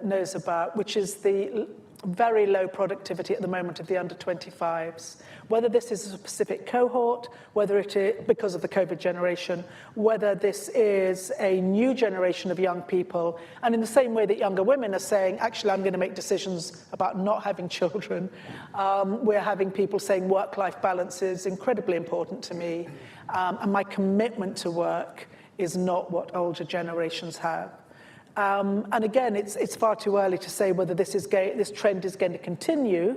knows about, which is the very low productivity at the moment of the under 25s. Whether this is a specific cohort, whether it is because of the COVID generation, whether this is a new generation of young people, and in the same way that younger women are saying, actually, I'm going to make decisions about not having children, we're having people saying work-life balance is incredibly important to me, and my commitment to work is not what older generations have. And again, it's far too early to say whether this trend is going to continue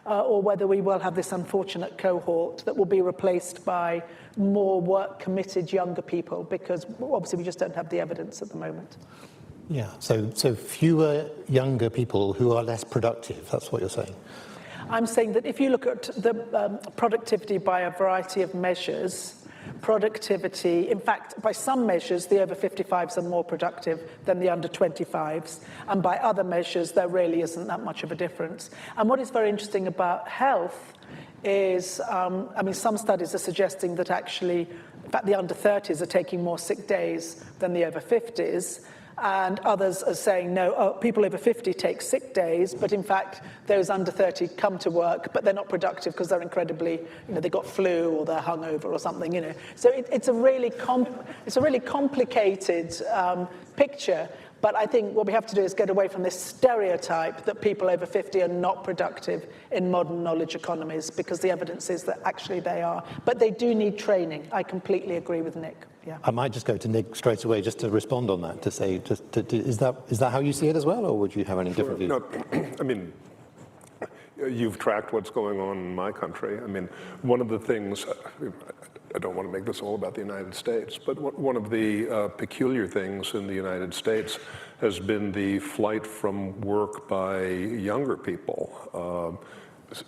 or whether we will have this unfortunate cohort that will be replaced by more work-committed younger people, because obviously we just don't have the evidence at the moment.
Yeah, so fewer younger people who are less productive, that's what you're saying?
I'm saying that if you look at the productivity by a variety of measures, productivity, in fact, by some measures, the over 55s are more productive than the under 25s. And by other measures, there really isn't that much of a difference. And what is very interesting about health is, some studies are suggesting that actually, in fact, the under 30s are taking more sick days than the over 50s. And others are saying, no, people over 50 take sick days, but in fact, those under 30 come to work, but they're not productive because they're incredibly, they got flu or they're hungover or something, So it's a really complicated picture. But I think what we have to do is get away from this stereotype that people over 50 are not productive in modern knowledge economies, because the evidence is that actually they are. But they do need training. I completely agree with Nick. Yeah.
I might just go to Nick straight away just to respond on that, to say, is that how you see it as well, or would you have any different view?
No, you've tracked what's going on in my country. I mean, one of the things, I don't want to make this all about the United States, but one of the peculiar things in the United States has been the flight from work by younger people.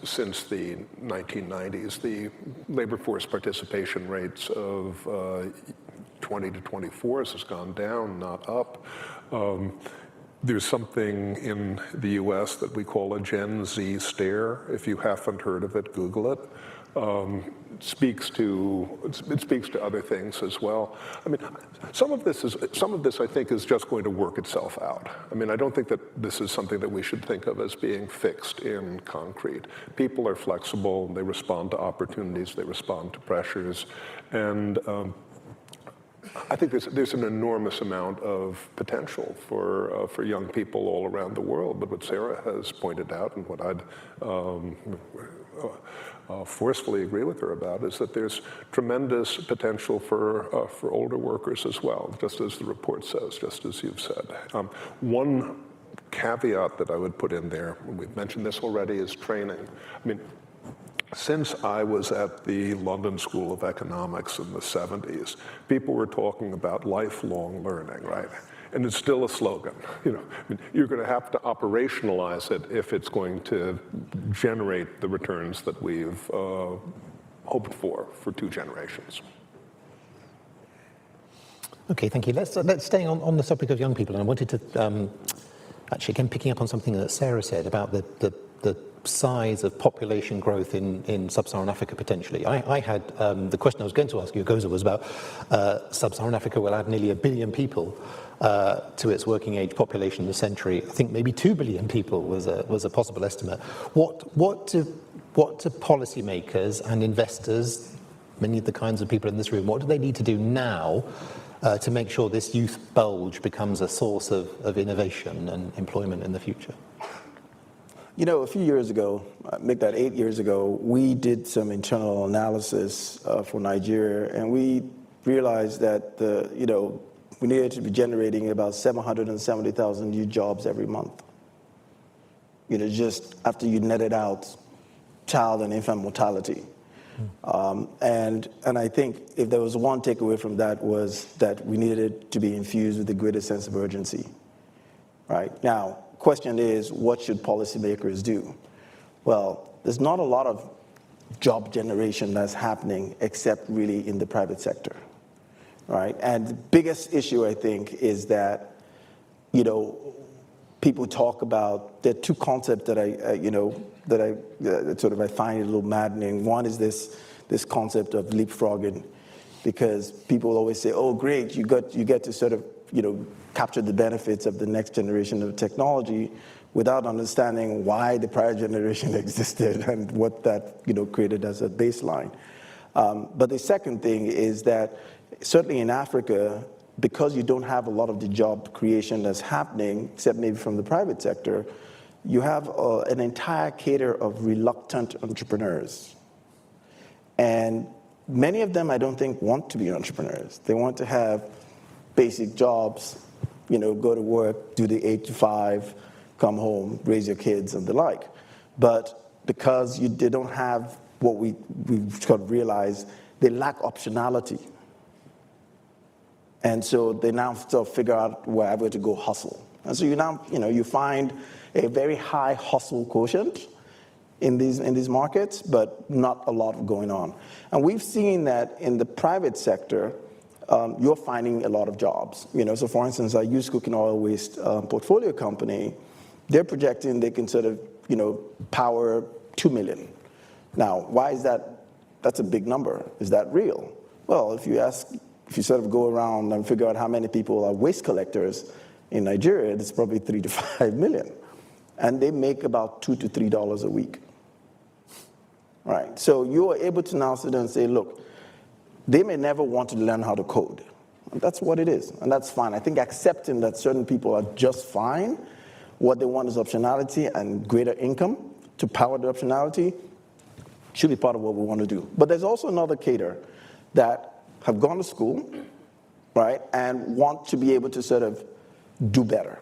Since the 1990s, the labor force participation rates of 20 to 24s has gone down, not up. There's something in the US that we call a Gen Z stare. If you haven't heard of it, Google it. It speaks to other things as well. I mean, some of this I think is just going to work itself out. I mean, I don't think that this is something that we should think of as being fixed in concrete. People are flexible, they respond to opportunities, they respond to pressures, and I think there's an enormous amount of potential for young people all around the world. But what Sarah has pointed out, and what I'd forcefully agree with her about, is that there's tremendous potential for older workers as well, just as the report says, just as you've said. One caveat that I would put in there, and we've mentioned this already, is training. I mean, since I was at the London School of Economics in the 70s, people were talking about lifelong learning, right? And it's still a slogan. You know, I mean, you're going to have to operationalize it if it's going to generate the returns that we've hoped for 2 generations.
Okay, thank you. Let's stay on the topic of young people, and I wanted to actually, again, picking up on something that Sarah said about the size of population growth in sub-Saharan Africa potentially. I had, the question I was going to ask you, Eghosa, was about sub-Saharan Africa will add nearly 1 billion people to its working age population this century. I think maybe 2 billion people was a possible estimate. What do policymakers and investors, many of the kinds of people in this room, what do they need to do now to make sure this youth bulge becomes a source of innovation and employment in the future?
You know, a few years ago, make that 8 years ago, we did some internal analysis for Nigeria, and we realized that we needed to be generating about 770,000 new jobs every month. You know, just after you netted out child and infant mortality. And I think if there was one takeaway from that was that we needed it to be infused with a greater sense of urgency. Right now, question is, what should policymakers do? Well, there's not a lot of job generation that's happening except really in the private sector, right? And the biggest issue, I think, is that, people talk about, there are 2 concepts that I find a little maddening. One is this concept of leapfrogging, because people always say, oh, great, you get to sort of, capture the benefits of the next generation of technology without understanding why the prior generation existed and what that created as a baseline. But the second thing is that certainly in Africa, because you don't have a lot of the job creation that's happening, except maybe from the private sector, you have an entire cadre of reluctant entrepreneurs. And many of them, I don't think, want to be entrepreneurs. They want to have basic jobs, go to work, do the 8 to 5, come home, raise your kids and the like. But because they don't have what we've sort of realized, they lack optionality. And so they now sort of figure out wherever to go hustle. And so you find a very high hustle quotient in these markets, but not a lot going on. And we've seen that in the private sector, you're finding a lot of jobs. So for instance, our used cooking oil waste portfolio company, they're projecting they can sort of, power 2 million. Now, why is that? That's a big number. Is that real? Well, if you sort of go around and figure out how many people are waste collectors in Nigeria, it's probably 3 to 5 million. And they make about $2 to $3 a week. Right? So you are able to now sit down and say, look, they may never want to learn how to code. And that's what it is, and that's fine. I think accepting that certain people are just fine, what they want is optionality and greater income to power the optionality, should be part of what we want to do. But there's also another cadre that have gone to school, right, and want to be able to sort of do better.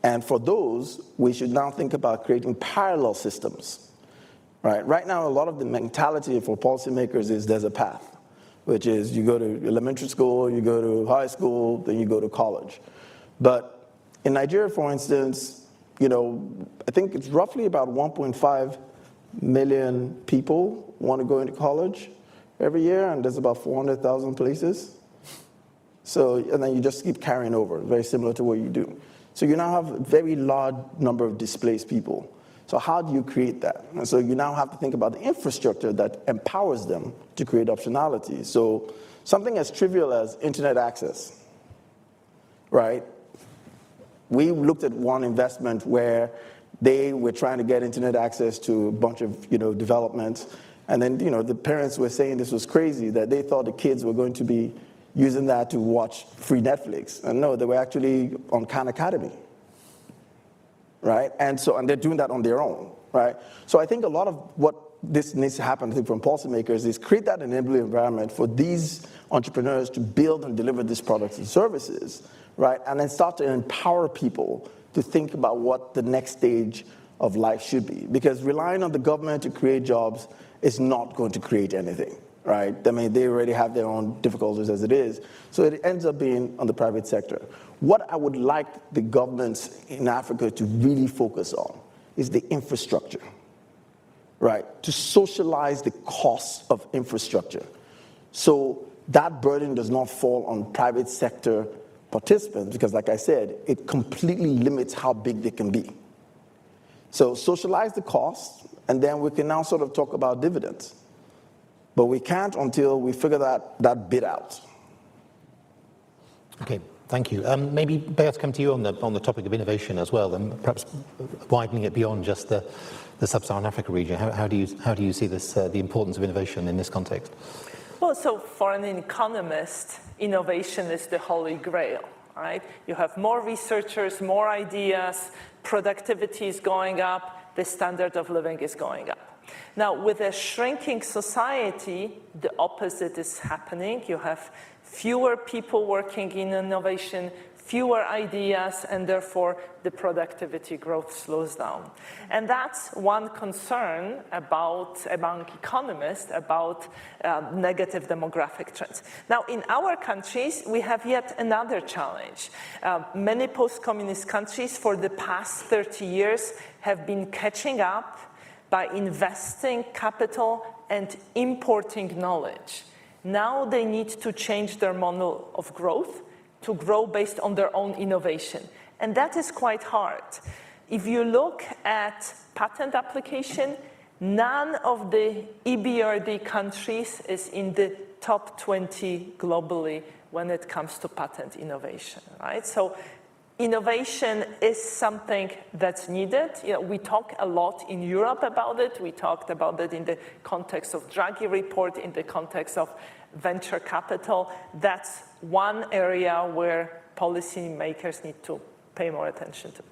And for those, we should now think about creating parallel systems right? Right now, a lot of the mentality for policymakers is there's a path, which is you go to elementary school, you go to high school, then you go to college. But in Nigeria, for instance, I think it's roughly about 1.5 million people want to go into college every year, and there's about 400,000 places. So, and then you just keep carrying over, very similar to what you do. So you now have a very large number of displaced people. So how do you create that? And so you now have to think about the infrastructure that empowers them to create optionality. So something as trivial as internet access, right? We looked at one investment where they were trying to get internet access to a bunch of, developments. And then, the parents were saying this was crazy, that they thought the kids were going to be using that to watch free Netflix. And no, they were actually on Khan Academy, right? And they're doing that on their own, right? So I think a lot of what this needs to happen, I think, from policymakers is create that enabling environment for these entrepreneurs to build and deliver these products and services, right? And then start to empower people to think about what the next stage of life should be. Because relying on the government to create jobs is not going to create anything, right? I mean, they already have their own difficulties as it is. So it ends up being on the private sector. What I would like the governments in Africa to really focus on is the infrastructure, right? To socialize the costs of infrastructure. So that burden does not fall on private sector participants, because like I said, it completely limits how big they can be. So socialize the costs, and then we can now sort of talk about dividends. But we can't until we figure that bit out.
Okay, thank you. Maybe Beata, come to you on the topic of innovation as well, and perhaps widening it beyond just the sub-Saharan Africa region. How do you see this, the importance of innovation in this context?
Well, so for an economist, innovation is the holy grail, right? You have more researchers, more ideas, productivity is going up, the standard of living is going up. Now, with a shrinking society, the opposite is happening. You have fewer people working in innovation, fewer ideas, and therefore the productivity growth slows down. And that's one concern among economists about negative demographic trends. Now, in our countries, we have yet another challenge. Many post-communist countries for the past 30 years have been catching up by investing capital and importing knowledge. Now they need to change their model of growth to grow based on their own innovation. And that is quite hard. If you look at patent application, none of the EBRD countries is in the top 20 globally when it comes to patent innovation, right? So innovation is something that's needed. We talk a lot in Europe about it. We talked about it in the context of Draghi report, in the context of venture capital. That's one area where policymakers need to pay more attention to.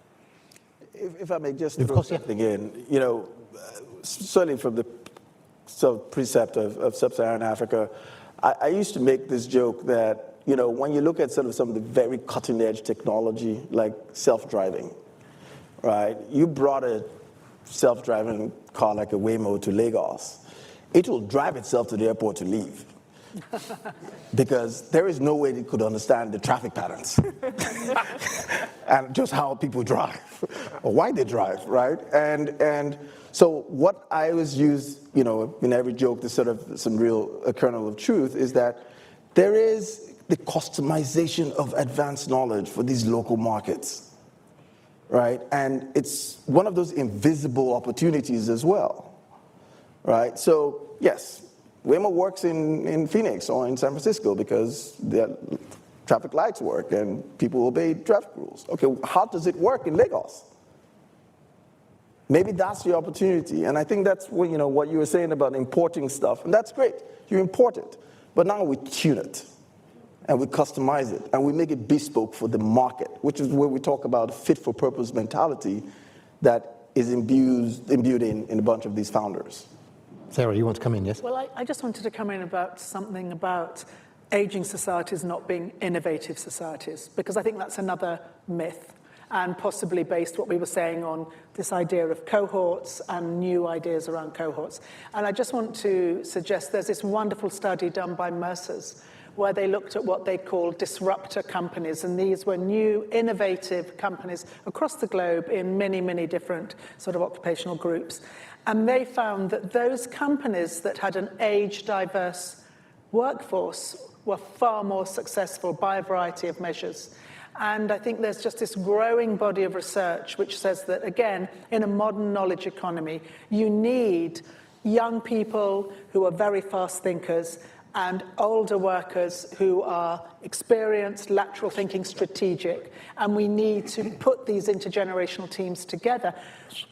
If I may just throw something in, certainly from the precept of sub-Saharan Africa, I used to make this joke that, when you look at sort of some of the very cutting-edge technology, like self-driving, right? You brought a self-driving car like a Waymo to Lagos. It will drive itself to the airport to leave. Because there is no way they could understand the traffic patterns and just how people drive or why they drive, right? And so what I always use, in every joke, there's sort of some real kernel of truth, is that there is the customization of advanced knowledge for these local markets, right? And it's one of those invisible opportunities as well, right? So yes, Waymo works in Phoenix or in San Francisco because the traffic lights work and people obey traffic rules. Okay, how does it work in Lagos? Maybe that's the opportunity. And I think that's what, what you were saying about importing stuff. And that's great. You import it. But now we tune it. And we customize it. And we make it bespoke for the market, which is where we talk about fit-for-purpose mentality that is imbued in a bunch of these founders.
Sarah, you want to come in, yes?
Well, I just wanted to come in about something about aging societies not being innovative societies, because I think that's another myth. and possibly based what we were saying on this idea of cohorts and new ideas around cohorts. And I just want to suggest there's this wonderful study done by Mercer's where they looked at what they call disruptor companies, and these were new, innovative companies across the globe in many, many different sort of occupational groups. And they found that those companies that had an age-diverse workforce were far more successful by a variety of measures. And I think there's just this growing body of research which says that, again, in a modern knowledge economy, you need young people who are very fast thinkers and older workers who are experienced, lateral thinking, strategic. And we need to put these intergenerational teams together.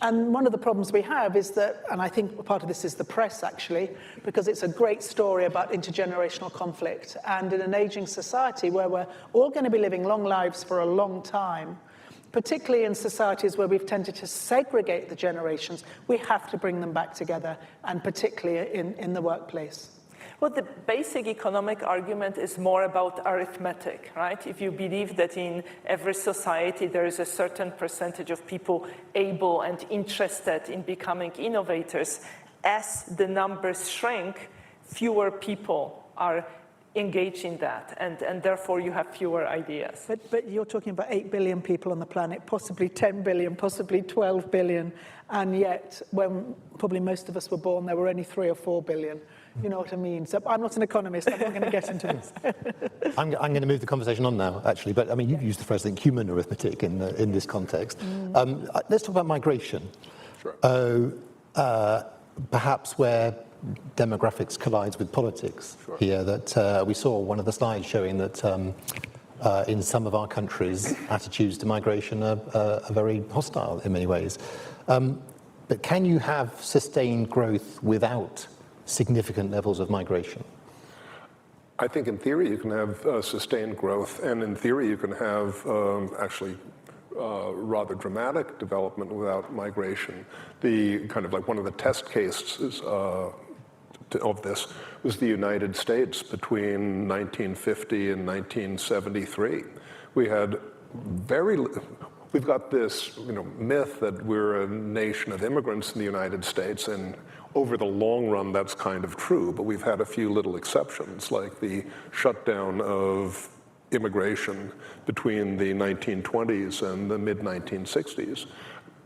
And one of the problems we have is that, and I think part of this is the press actually, because it's a great story about intergenerational conflict. And in an aging society where we're all going to be living long lives for a long time, particularly in societies where we've tended to segregate the generations, we have to bring them back together, and particularly in the workplace.
Well, the basic economic argument is more about arithmetic, right? If you believe that in every society there is a certain percentage of people able and interested in becoming innovators, as the numbers shrink, fewer people are engaged in that, and therefore you have fewer ideas.
But you're talking about 8 billion people on the planet, possibly 10 billion, possibly 12 billion, and yet when probably most of us were born, there were only 3 or 4 billion. You know what I mean? So I'm not an economist. I'm not going to get into this.
I'm going to move the conversation on now, actually. But I mean, you've used the phrase, I think, human arithmetic in this context. Let's talk about migration.
Sure.
Perhaps where demographics collides with politics here. That we saw one of the slides showing that in some of our countries, attitudes to migration are very hostile in many ways. But can you have sustained growth without significant levels of migration?
I think in theory you can have sustained growth, and in theory you can have actually rather dramatic development without migration. The kind of like one of the test cases of this was the United States between 1950 and 1973. We've got this myth that we're a nation of immigrants in the United States, and over the long run, that's kind of true, but we've had a few little exceptions, like the shutdown of immigration between the 1920s and the mid-1960s.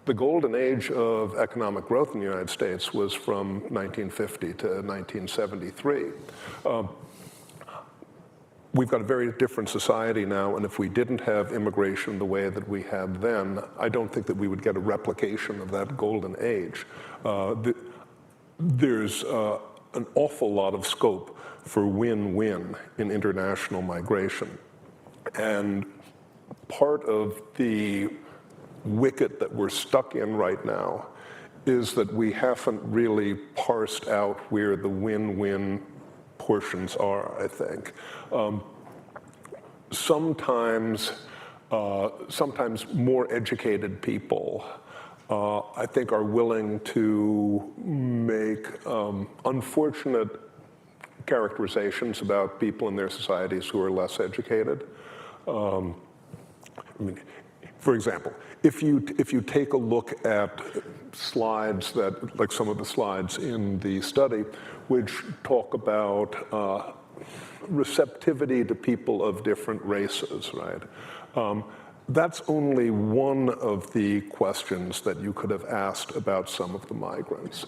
The golden age of economic growth in the United States was from 1950 to 1973. We've got a very different society now, and if we didn't have immigration the way that we had then, I don't think that we would get a replication of that golden age. There's an awful lot of scope for win-win in international migration. And part of the wicket that we're stuck in right now is that we haven't really parsed out where the win-win portions are, I think. Sometimes more educated people I think are willing to make unfortunate characterizations about people in their societies who are less educated. I mean, for example, if you take a look at slides that, like some of the slides in the study, which talk about receptivity to people of different races, right? That's only one of the questions that you could have asked about some of the migrants.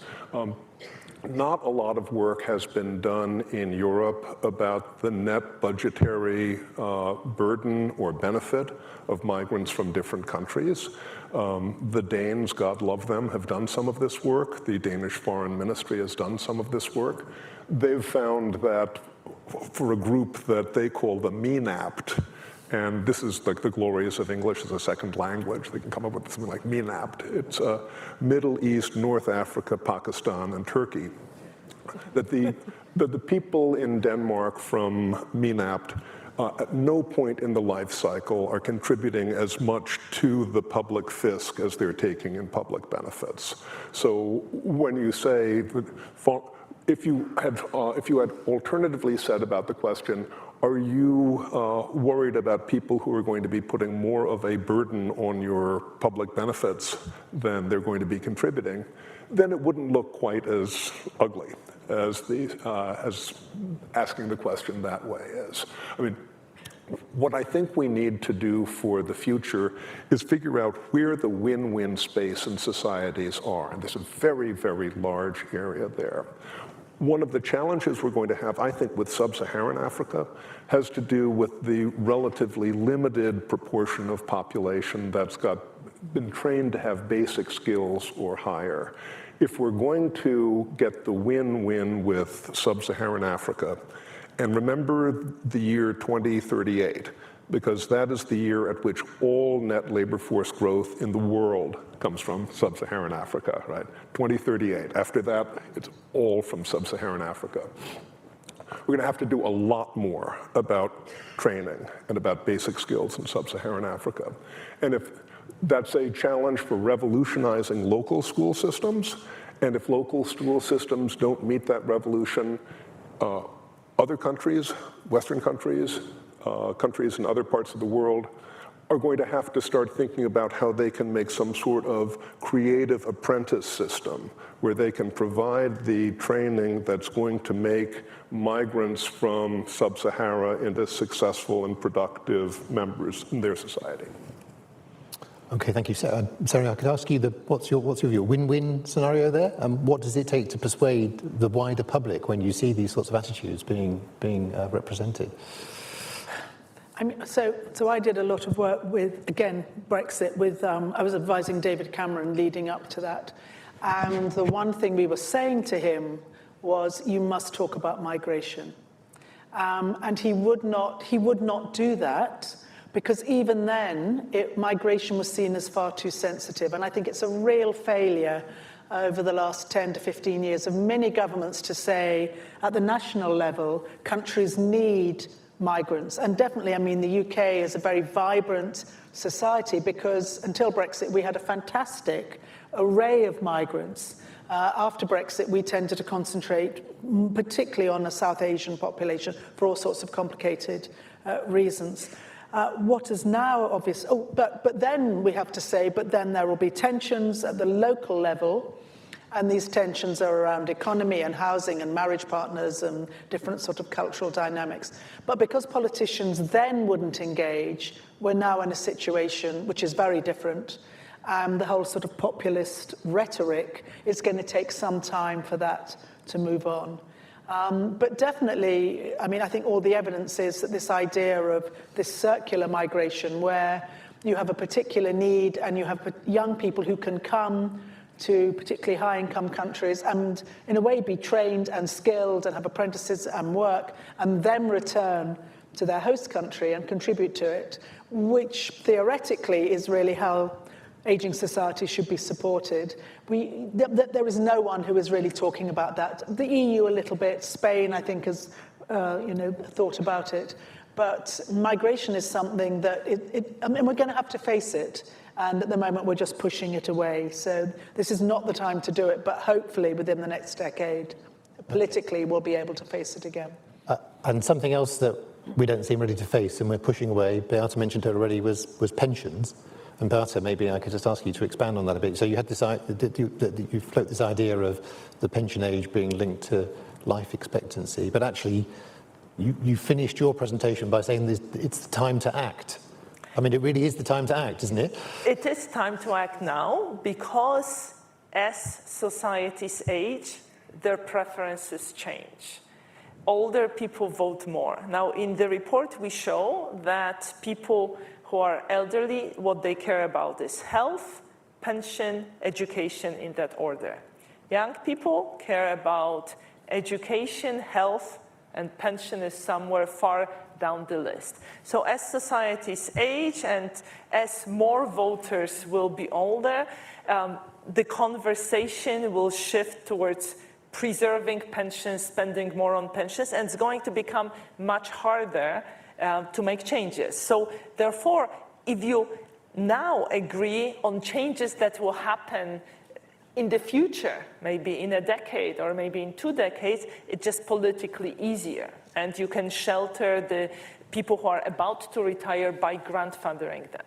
Not a lot of work has been done in Europe about the net budgetary burden or benefit of migrants from different countries. The Danes, God love them, have done some of this work. The Danish Foreign Ministry has done some of this work. They've found that for a group that they call the MENAPT, and this is like the glories of English as a second language. They can come up with something like MENAPT. It's Middle East, North Africa, Pakistan, and Turkey. That the people in Denmark from MENAPT at no point in the life cycle are contributing as much to the public fisc as they're taking in public benefits. So when you say, if you had alternatively said about the question, Are you worried about people who are going to be putting more of a burden on your public benefits than they're going to be contributing? Then it wouldn't look quite as ugly as asking the question that way is. I mean, what I think we need to do for the future is figure out where the win-win space in societies are. And there's a very, very large area there. One of the challenges we're going to have, I think, with sub-Saharan Africa has to do with the relatively limited proportion of population that's been trained to have basic skills or higher. If we're going to get the win-win with sub-Saharan Africa, and remember the year 2038, because that is the year at which all net labor force growth in the world comes from sub-Saharan Africa, right? 2038. After that, it's all from sub-Saharan Africa. We're going to have to do a lot more about training and about basic skills in sub-Saharan Africa. And if that's a challenge for revolutionizing local school systems, and if local school systems don't meet that revolution, other countries, Western countries, countries in other parts of the world are going to have to start thinking about how they can make some sort of creative apprentice system where they can provide the training that's going to make migrants from sub-Sahara into successful and productive members in their society.
Okay, thank you. Sarah, I could ask you, what's your view? Win-win scenario there? What does it take to persuade the wider public when you see these sorts of attitudes being represented?
I mean, so I did a lot of work with, again, Brexit. I was advising David Cameron leading up to that, and the one thing we were saying to him was, "You must talk about migration," and he would not do that. Because even then, migration was seen as far too sensitive. And I think it's a real failure over the last 10 to 15 years of many governments to say, at the national level, countries need migrants. And definitely, I mean, the UK is a very vibrant society because until Brexit, we had a fantastic array of migrants. After Brexit, we tended to concentrate particularly on the South Asian population for all sorts of complicated reasons. What is now obvious, but then we have to say, but then there will be tensions at the local level, and these tensions are around economy and housing and marriage partners and different sort of cultural dynamics. But because politicians then wouldn't engage, we're now in a situation which is very different. The whole sort of populist rhetoric is going to take some time for that to move on. But definitely, I mean, I think all the evidence is that this idea of this circular migration where you have a particular need and you have young people who can come to particularly high-income countries and in a way be trained and skilled and have apprentices and work and then return to their host country and contribute to it, which theoretically is really how aging society should be supported. There is no one who is really talking about that. The EU a little bit, Spain I think has thought about it, but migration is something that I mean, we're going to have to face it, and at the moment we're just pushing it away. So this is not the time to do it, but hopefully within the next decade, politically we'll be able to face it again.
And something else that we don't seem ready to face and we're pushing away, Beata mentioned it already, was pensions. And Beata, maybe I could just ask you to expand on that a bit. So you had you float this idea of the pension age being linked to life expectancy, but actually you finished your presentation by saying it's the time to act. I mean, it really is the time to act, isn't it?
It is time to act now because as societies age, their preferences change. Older people vote more. Now, in the report, we show that people who are elderly, what they care about is health, pension, education, in that order. Young people care about education, health, and pension is somewhere far down the list. So as societies age and as more voters will be older, the conversation will shift towards preserving pensions, spending more on pensions, and it's going to become much harder to make changes. So therefore, if you now agree on changes that will happen in the future, maybe in a decade or maybe in 2 decades, it's just politically easier. And you can shelter the people who are about to retire by grandfathering them.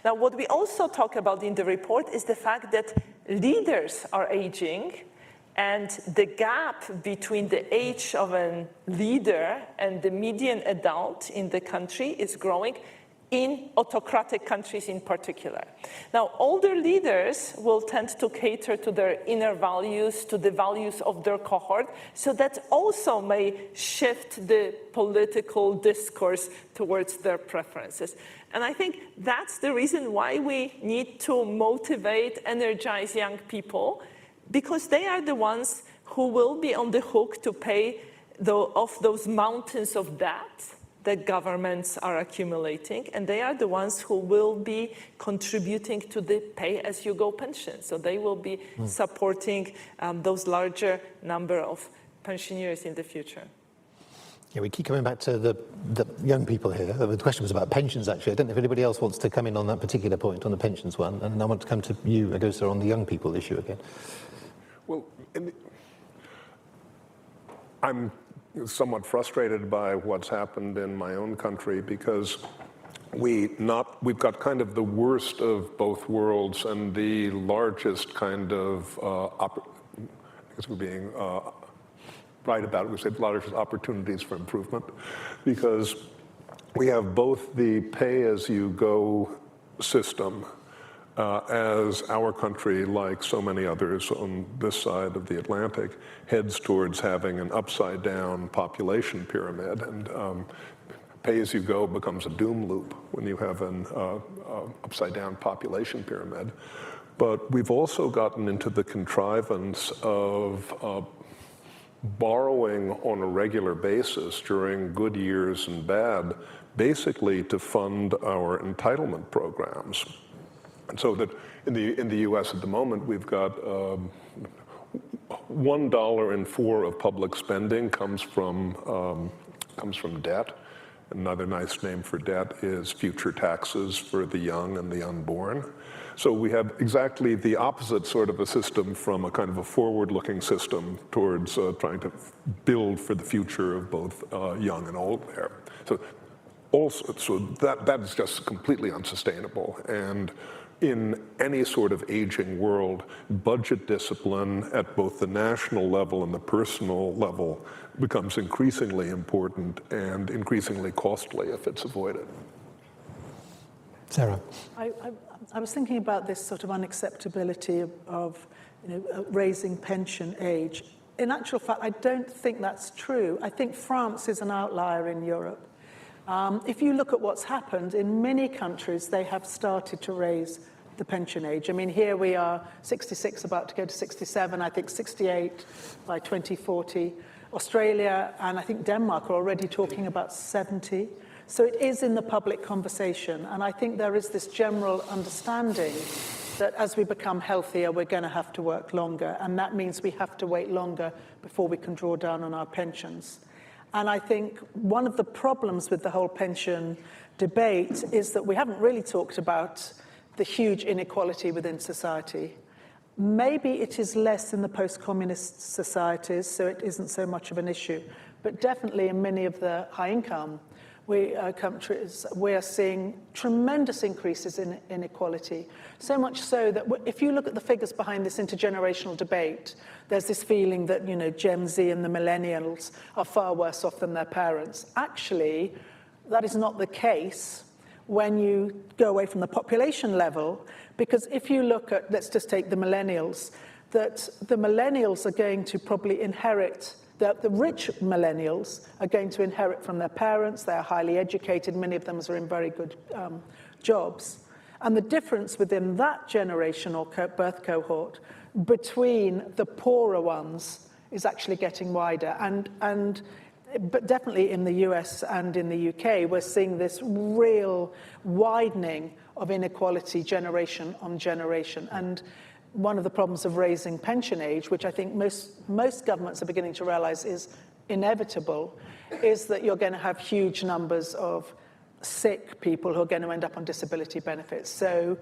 Now, what we also talk about in the report is the fact that leaders are aging, and the gap between the age of a leader and the median adult in the country is growing, in autocratic countries in particular. Now, older leaders will tend to cater to their inner values, to the values of their cohort, so that also may shift the political discourse towards their preferences. And I think that's the reason why we need to motivate, energize young people, because they are the ones who will be on the hook to pay off those mountains of debt that governments are accumulating, and they are the ones who will be contributing to the pay-as-you-go pension. So they will be supporting those larger number of pensioners in the future.
Yeah, we keep coming back to the young people here. The question was about pensions, actually. I don't know if anybody else wants to come in on that particular point, on the pensions one, and I want to come to you, Eghosa, on the young people issue again.
Well, I'm somewhat frustrated by what's happened in my own country, because we've got kind of the worst of both worlds and the largest kind of, I guess we're being right about it, we say the largest opportunities for improvement, because we have both the pay-as-you-go system, as our country, like so many others on this side of the Atlantic, heads towards having an upside-down population pyramid, and pay-as-you-go becomes a doom loop when you have an upside-down population pyramid. But we've also gotten into the contrivance of borrowing on a regular basis during good years and bad, basically to fund our entitlement programs. And so that in the U.S. at the moment, we've got $1 in 4 of public spending comes from debt. Another nice name for debt is future taxes for the young and the unborn. So we have exactly the opposite sort of a system from a kind of a forward-looking system towards trying to build for the future of both young and old there. So that is just completely unsustainable. And in any sort of aging world, budget discipline at both the national level and the personal level becomes increasingly important and increasingly costly if it's avoided.
Sarah.
I was thinking about this sort of unacceptability of raising pension age. In actual fact, I don't think that's true. I think France is an outlier in Europe. If you look at what's happened, in many countries, they have started to raise the pension age. I mean, here we are, 66, about to go to 67, I think 68 by 2040. Australia and I think Denmark are already talking about 70. So it is in the public conversation. And I think there is this general understanding that as we become healthier, we're going to have to work longer. And that means we have to wait longer before we can draw down on our pensions. And I think one of the problems with the whole pension debate is that we haven't really talked about the huge inequality within society. Maybe it is less in the post-communist societies, so it isn't so much of an issue. But definitely in many of the high-income countries, we are seeing tremendous increases in inequality. So much so that if you look at the figures behind this intergenerational debate, there's this feeling that, Gen Z and the millennials are far worse off than their parents. Actually, that is not the case when you go away from the population level, because if you look at, let's just take the millennials, that the millennials are going to probably inherit, the rich millennials are going to inherit from their parents. They're highly educated. Many of them are in very good jobs. And the difference within that generation or birth cohort between the poorer ones is actually getting wider. But definitely in the US and in the UK, we're seeing this real widening of inequality generation on generation. And one of the problems of raising pension age, which I think most governments are beginning to realize is inevitable, is that you're going to have huge numbers of sick people who are going to end up on disability benefits. So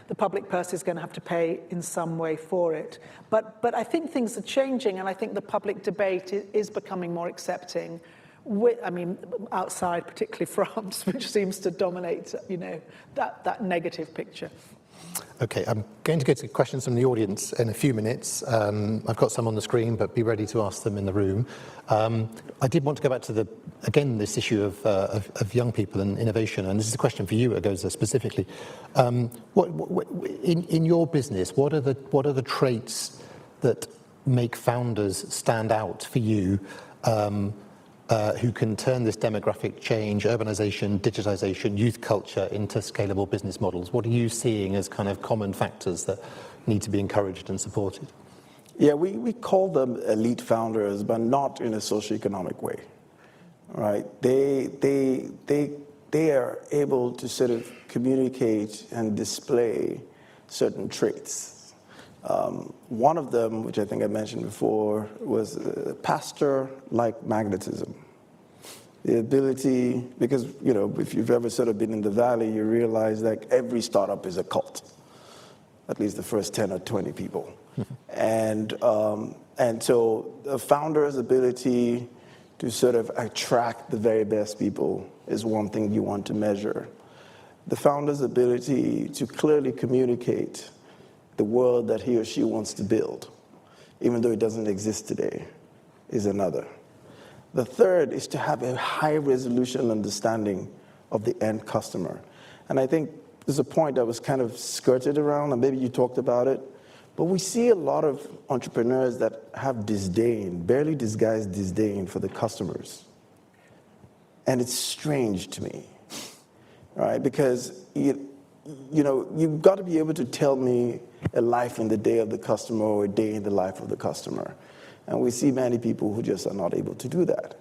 the public purse is going to have to pay in some way for it. But I think things are changing, and I think the public debate is becoming more accepting. Outside, particularly France, which seems to dominate, that negative picture.
Okay, I'm going to go to questions from the audience in a few minutes. I've got some on the screen, but be ready to ask them in the room. I did want to go back to this issue of young people and innovation, and this is a question for you, Eghosa, specifically. In your business, what are the traits that make founders stand out for you, who can turn this demographic change, urbanization, digitization, youth culture into scalable business models? What are you seeing as kind of common factors that need to be encouraged and supported?
Yeah, we call them elite founders, but not in a socioeconomic way, right? They are able to sort of communicate and display certain traits. One of them, which I think I mentioned before, was pastor-like magnetism. The ability, because, if you've ever sort of been in the Valley, you realize that every startup is a cult, at least the first 10 or 20 people. And so the founder's ability to sort of attract the very best people is one thing you want to measure. The founder's ability to clearly communicate the world that he or she wants to build, even though it doesn't exist today, is another. The third is to have a high-resolution understanding of the end customer. And I think there's a point that was kind of skirted around, and maybe you talked about it, but we see a lot of entrepreneurs that have disdain, barely disguised disdain for the customers. And it's strange to me, right? Because, you've got to be able to tell me a life in the day of the customer or a day in the life of the customer. And we see many people who just are not able to do that.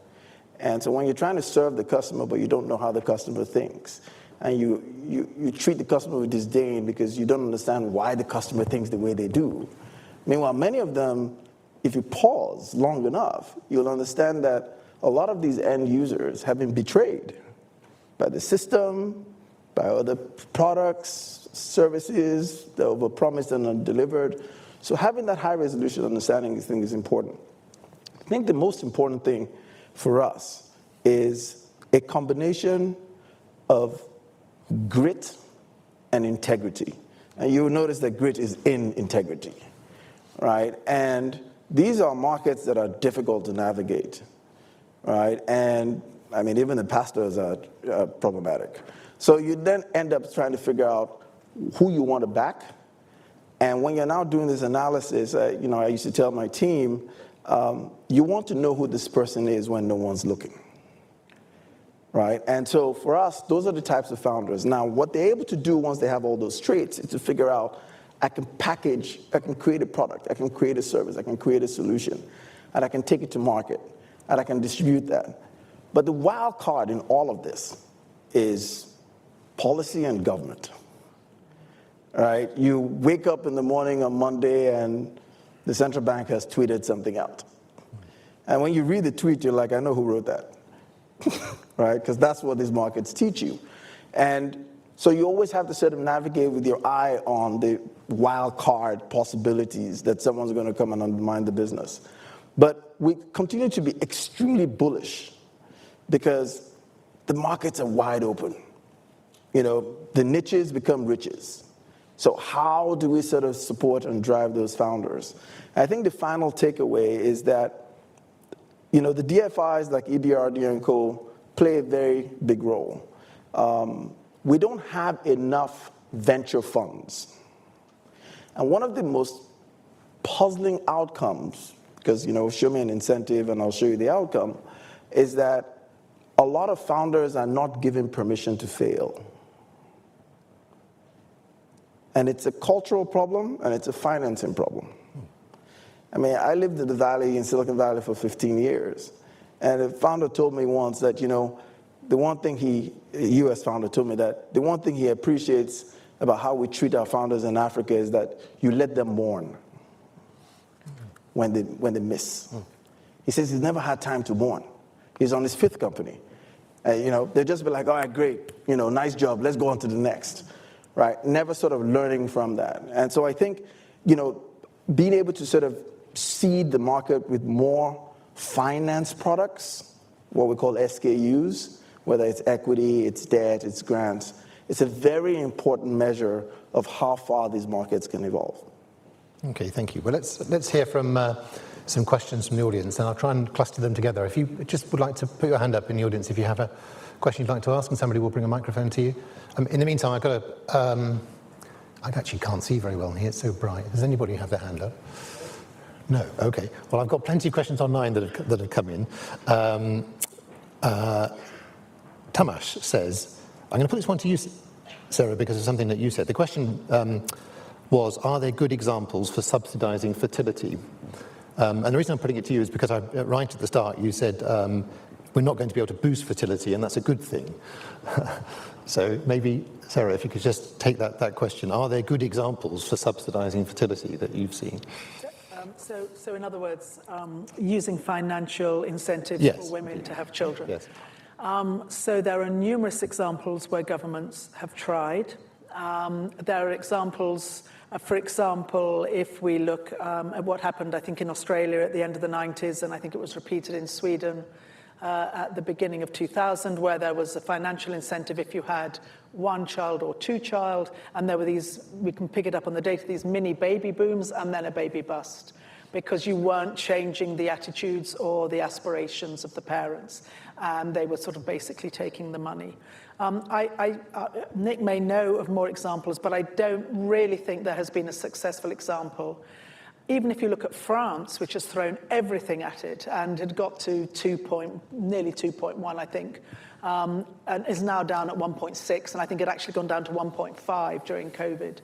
And so when you're trying to serve the customer, but you don't know how the customer thinks, and you treat the customer with disdain because you don't understand why the customer thinks the way they do. Meanwhile, many of them, if you pause long enough, you'll understand that a lot of these end users have been betrayed by the system, by other products, services that were promised and undelivered. So having that high resolution understanding, I think, is important. I think the most important thing for us is a combination of grit and integrity. And you'll notice that grit is in integrity, right? And these are markets that are difficult to navigate, right? And even the pastors are problematic. So you then end up trying to figure out who you want to back. And when you're now doing this analysis, I used to tell my team, you want to know who this person is when no one's looking, right? And so for us, those are the types of founders. Now, what they're able to do once they have all those traits is to figure out, I can create a product, I can create a service, I can create a solution, and I can take it to market, and I can distribute that. But the wild card in all of this is policy and government. Right? You wake up in the morning on Monday and the central bank has tweeted something out. And when you read the tweet, you're like, I know who wrote that. Right? Because that's what these markets teach you. And so you always have to sort of navigate with your eye on the wild card possibilities that someone's going to come and undermine the business. But we continue to be extremely bullish because the markets are wide open. The niches become riches. So how do we sort of support and drive those founders? I think the final takeaway is that, the DFIs like EBRD and co play a very big role. We don't have enough venture funds. And one of the most puzzling outcomes, because, show me an incentive and I'll show you the outcome, is that a lot of founders are not given permission to fail. And it's a cultural problem, and it's a financing problem. I lived in the Valley, in Silicon Valley, for 15 years. And a founder told me once that, the one thing a US founder told me that the one thing he appreciates about how we treat our founders in Africa is that you let them mourn when they miss. He says he's never had time to mourn. He's on his 5th company. They'll just be like, all right, great, nice job, let's go on to the next. right? Never sort of learning from that. And so I think, being able to sort of seed the market with more finance products, what we call SKUs, whether it's equity, it's debt, it's grants, it's a very important measure of how far these markets can evolve.
Okay, thank you. Well, let's hear from some questions from the audience, and I'll try and cluster them together. If you just would like to put your hand up in the audience if you have a question you'd like to ask, and somebody will bring a microphone to you. In the meantime, I've got I actually can't see very well in here, it's so bright. Does anybody have their hand up? No, okay. Well, I've got plenty of questions online that have come in. Tamash says, I'm going to put this one to you, Sarah, because of something that you said. The question was, are there good examples for subsidizing fertility? And the reason I'm putting it to you is because right at the start you said we're not going to be able to boost fertility, and that's a good thing. So maybe, Sarah, if you could just take that question. Are there good examples for subsidizing fertility that you've seen?
So in other words, using financial incentives for women to have children.
Yes.
So there are numerous examples where governments have tried. There are examples, for example, if we look at what happened, I think, in Australia at the end of the 90s, and I think it was repeated in Sweden at the beginning of 2000, where there was a financial incentive if you had one child or two child, and there were these, we can pick it up on the data, these mini baby booms and then a baby bust, because you weren't changing the attitudes or the aspirations of the parents, and they were sort of basically taking the money. Nick may know of more examples, but I don't really think there has been a successful example. Even if you look at France, which has thrown everything at it and had got to nearly 2.1, I think, and is now down at 1.6, and I think it actually gone down to 1.5 during COVID.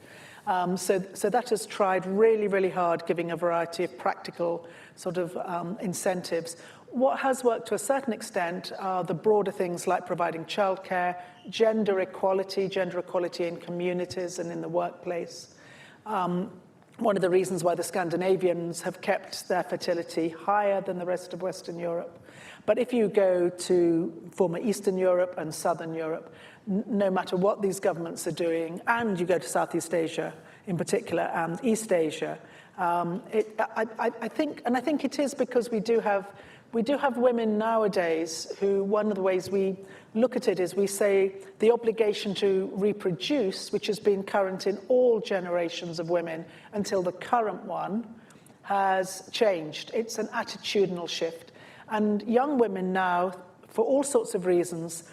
So that has tried really, really hard, giving a variety of practical sort of incentives. What has worked to a certain extent are the broader things like providing childcare, gender equality in communities and in the workplace. One of the reasons why the Scandinavians have kept their fertility higher than the rest of Western Europe. But if you go to former Eastern Europe and Southern Europe, no matter what these governments are doing, and you go to Southeast Asia in particular and East Asia, I think it is because we do have women nowadays who, one of the ways we look at it is we say the obligation to reproduce, which has been current in all generations of women until the current one, has changed. It's an attitudinal shift. And young women now, for all sorts of reasons,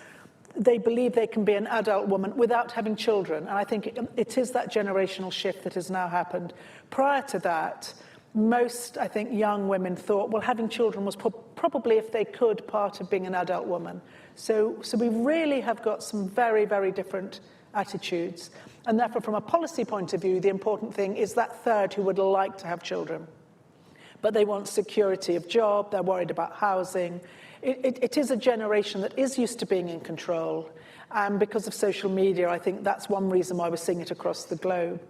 they believe they can be an adult woman without having children. And I think it is that generational shift that has now happened. Prior to that, most, I think, young women thought, well, having children was probably, if they could, part of being an adult woman. So we really have got some very, very different attitudes. And therefore, from a policy point of view, the important thing is that third who would like to have children. But they want security of job, they're worried about housing. It is a generation that is used to being in control. And because of social media, I think that's one reason why we're seeing it across the globe.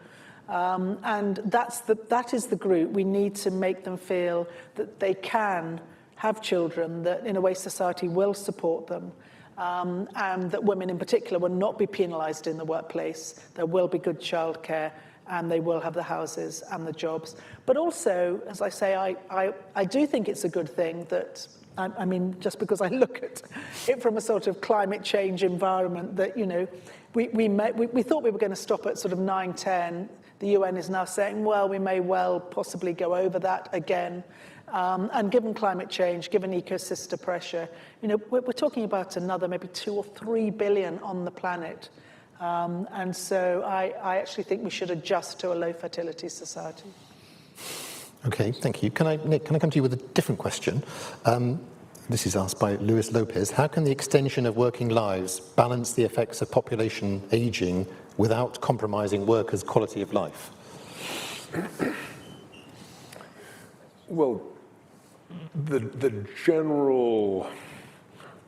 And that is the group. We need to make them feel that they can have children, that in a way society will support them, and that women in particular will not be penalised in the workplace. There will be good childcare, and they will have the houses and the jobs. But also, as I say, I do think it's a good thing that, I mean, just because I look at it from a sort of climate change environment, that, you know, we thought we were going to stop at sort of 9-10. The UN is now saying, well, we may well possibly go over that again. And given climate change, given ecosystem pressure, you know, we're talking about another maybe 2 or 3 billion on the planet. And so I actually think we should adjust to a low fertility society.
Okay, thank you. Nick, can I come to you with a different question? This is asked by Luis Lopez. How can the extension of working lives balance the effects of population aging without compromising workers' quality of life?
Well, the general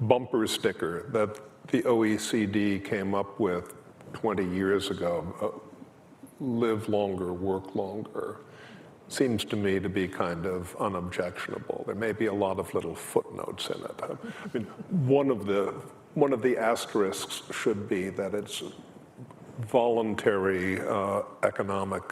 bumper sticker that the OECD came up with 20 years ago, live longer, work longer, seems to me to be kind of unobjectionable. There may be a lot of little footnotes in it. I mean, one of the asterisks should be that it's voluntary economic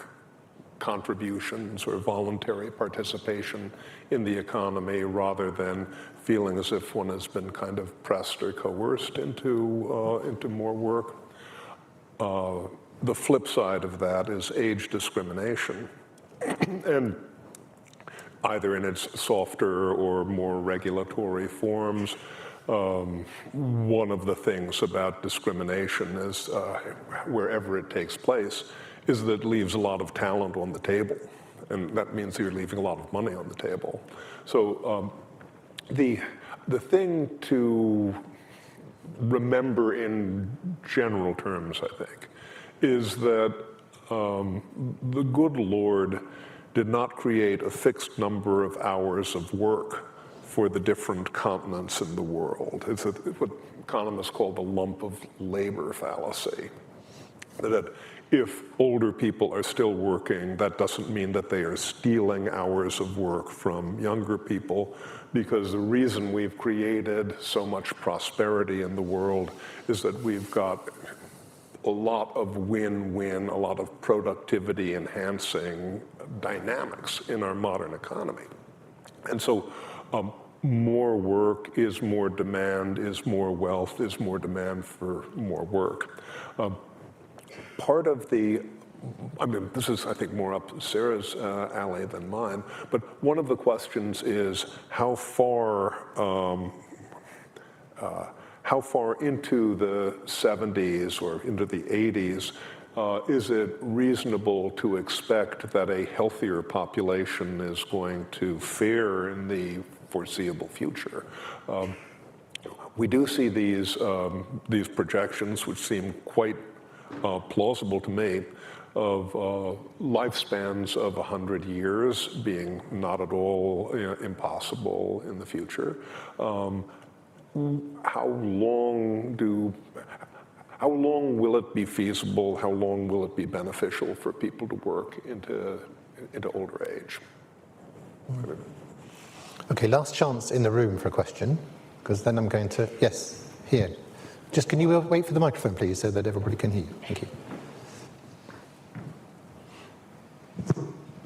contributions or voluntary participation in the economy rather than feeling as if one has been kind of pressed or coerced into more work. The flip side of that is age discrimination, and either in its softer or more regulatory forms. One of the things about discrimination is, wherever it takes place, is that it leaves a lot of talent on the table, and that means you're leaving a lot of money on the table. So the thing to remember in general terms, I think, is that the good Lord did not create a fixed number of hours of work for the different continents in the world. It's what economists call the lump of labor fallacy. That if older people are still working, that doesn't mean that they are stealing hours of work from younger people, because the reason we've created so much prosperity in the world is that we've got a lot of win-win, a lot of productivity-enhancing dynamics in our modern economy. And so more work is more demand, is more wealth, is more demand for more work. Part of the, I mean, this is, I think, more up Sarah's alley than mine, but one of the questions is how far into the 70s or into the 80s is it reasonable to expect that a healthier population is going to fare in the foreseeable future? We do see these projections, which seem quite plausible to me, of lifespans of 100 years being not at all impossible in the future. How long will it be feasible? How long will it be beneficial for people to work into older age?
Okay, last chance in the room for a question, because then I'm going to, yes, here. Just can you wait for the microphone, please, so that everybody can hear you? Thank you.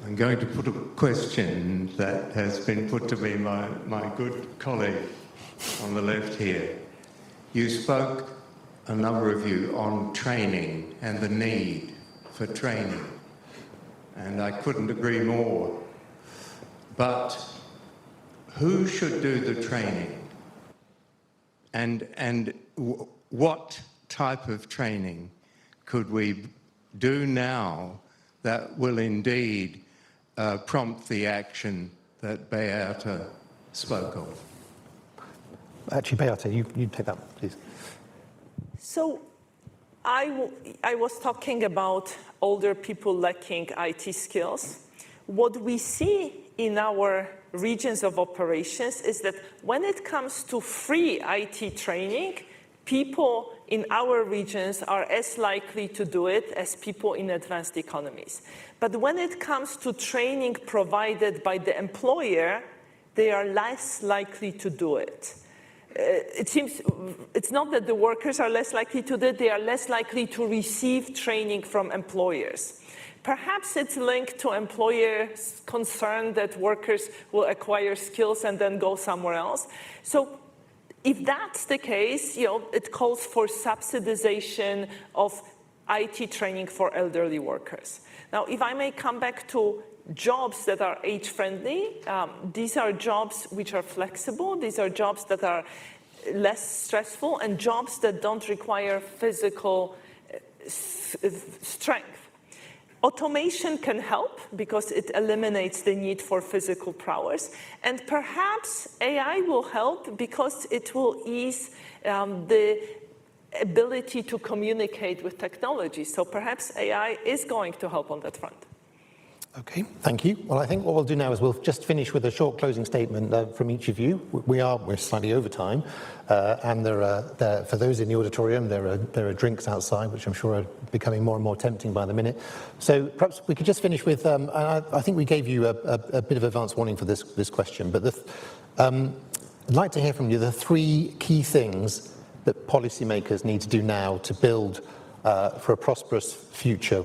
I'm going to put a question that has been put to me by my good colleague on the left here. You spoke, a number of you, on training and the need for training. And I couldn't agree more. But who should do the training? And what type of training could we do now that will indeed prompt the action that Beata spoke of?
Actually, Beata, you take that, please.
So I was talking about older people lacking IT skills. What we see in our regions of operations is that when it comes to free IT training, people in our regions are as likely to do it as people in advanced economies. But when it comes to training provided by the employer, they are less likely to do it. It seems it's not that the workers are less likely to do it, they are less likely to receive training from employers. Perhaps it's linked to employers' concern that workers will acquire skills and then go somewhere else. So if that's the case, it calls for subsidization of IT training for elderly workers. Now, if I may come back to jobs that are age-friendly, these are jobs which are flexible, these are jobs that are less stressful, and jobs that don't require physical strength. Automation can help because it eliminates the need for physical prowess, and perhaps AI will help because it will ease the ability to communicate with technology. So perhaps AI is going to help on that front.
Okay, thank you. Well, I think what we'll do now is we'll just finish with a short closing statement from each of you. We're slightly over time, and for those in the auditorium, there are drinks outside, which I'm sure are becoming more and more tempting by the minute. So perhaps we could just finish with, I think we gave you a bit of advance warning for this question, but I'd like to hear from you the three key things that policymakers need to do now to build for a prosperous future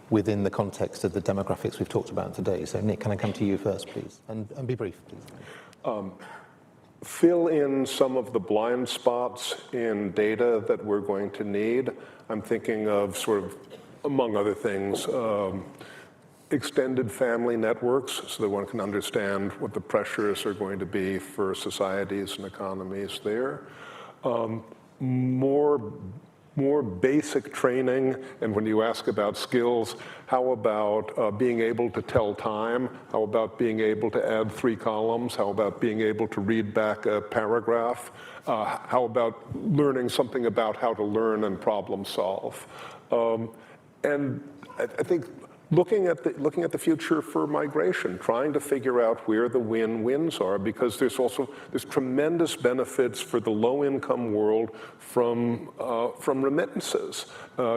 within the context of the demographics we've talked about today. So Nick, can I come to you first, please? And be brief, please.
Fill in some of the blind spots in data that we're going to need. I'm thinking of sort of, among other things, extended family networks so that one can understand what the pressures are going to be for societies and economies there. More basic training, and when you ask about skills, how about being able to tell time? How about being able to add 3 columns? How about being able to read back a paragraph? How about learning something about how to learn and problem solve? And I think looking at the future for migration, trying to figure out where the win-wins are, because there's tremendous benefits for the low-income world from remittances.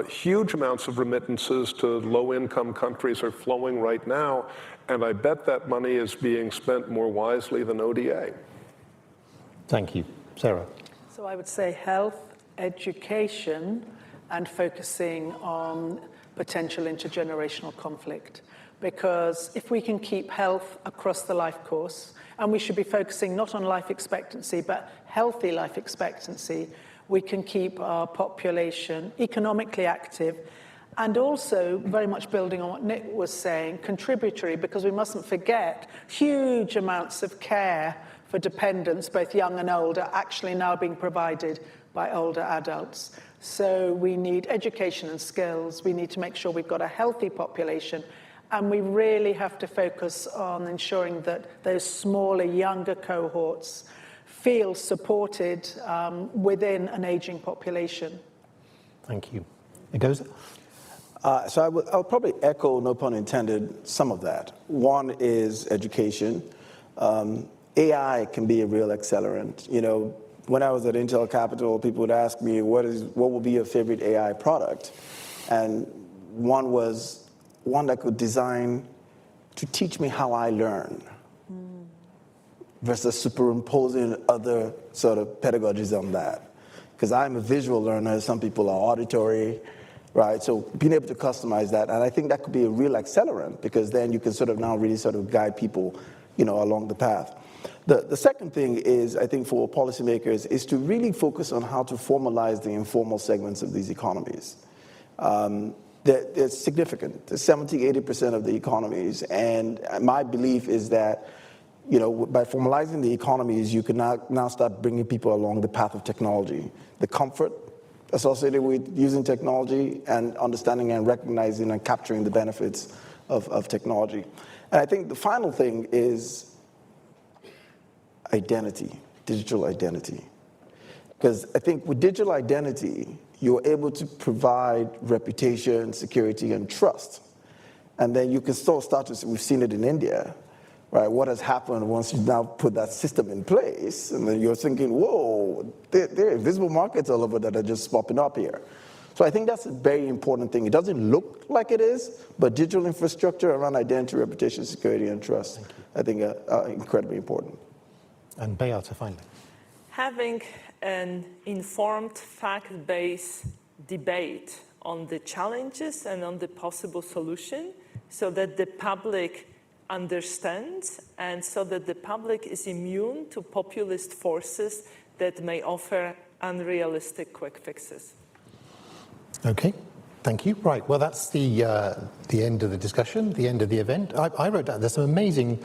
Huge amounts of remittances to low-income countries are flowing right now, and I bet that money is being spent more wisely than ODA.
Thank you. Sarah.
So I would say health, education, and focusing on potential intergenerational conflict. Because if we can keep health across the life course, and we should be focusing not on life expectancy, but healthy life expectancy, we can keep our population economically active, and also very much building on what Nick was saying, contributory, because we mustn't forget huge amounts of care for dependents, both young and old, are actually now being provided by older adults. So we need education and skills. We need to make sure we've got a healthy population. And we really have to focus on ensuring that those smaller, younger cohorts feel supported within an aging population.
Thank you. Eghosa?
So I'll probably echo, no pun intended, some of that. One is education. AI can be a real accelerant. You know, when I was at Intel Capital, people would ask me, what will be your favorite AI product? And one was one that could design to teach me how I learn versus superimposing other sort of pedagogies on that. Because I'm a visual learner, some people are auditory, right? So being able to customize that, and I think that could be a real accelerant, because then you can sort of now really sort of guide people, you know, along the path. The second thing is, I think, for policymakers, is to really focus on how to formalize the informal segments of these economies. They're significant. They're 70-80% of the economies, and my belief is that, you know, by formalizing the economies, you can now start bringing people along the path of technology. The comfort associated with using technology, and understanding and recognizing and capturing the benefits of technology. And I think the final thing is identity, digital identity. Because I think with digital identity, you're able to provide reputation, security, and trust. And then you can still start to see, we've seen it in India, right? What has happened once you now put that system in place, and then you're thinking, whoa, there are invisible markets all over that are just popping up here. So I think that's a very important thing. It doesn't look like it is, but digital infrastructure around identity, reputation, security, and trust, I think are incredibly important.
And Beata, finally.
Having an informed, fact-based debate on the challenges and on the possible solution, so that the public understands, and so that the public is immune to populist forces that may offer unrealistic quick fixes.
Okay, thank you. Right, well, that's the end of the discussion, the end of the event. I wrote down, there's some amazing,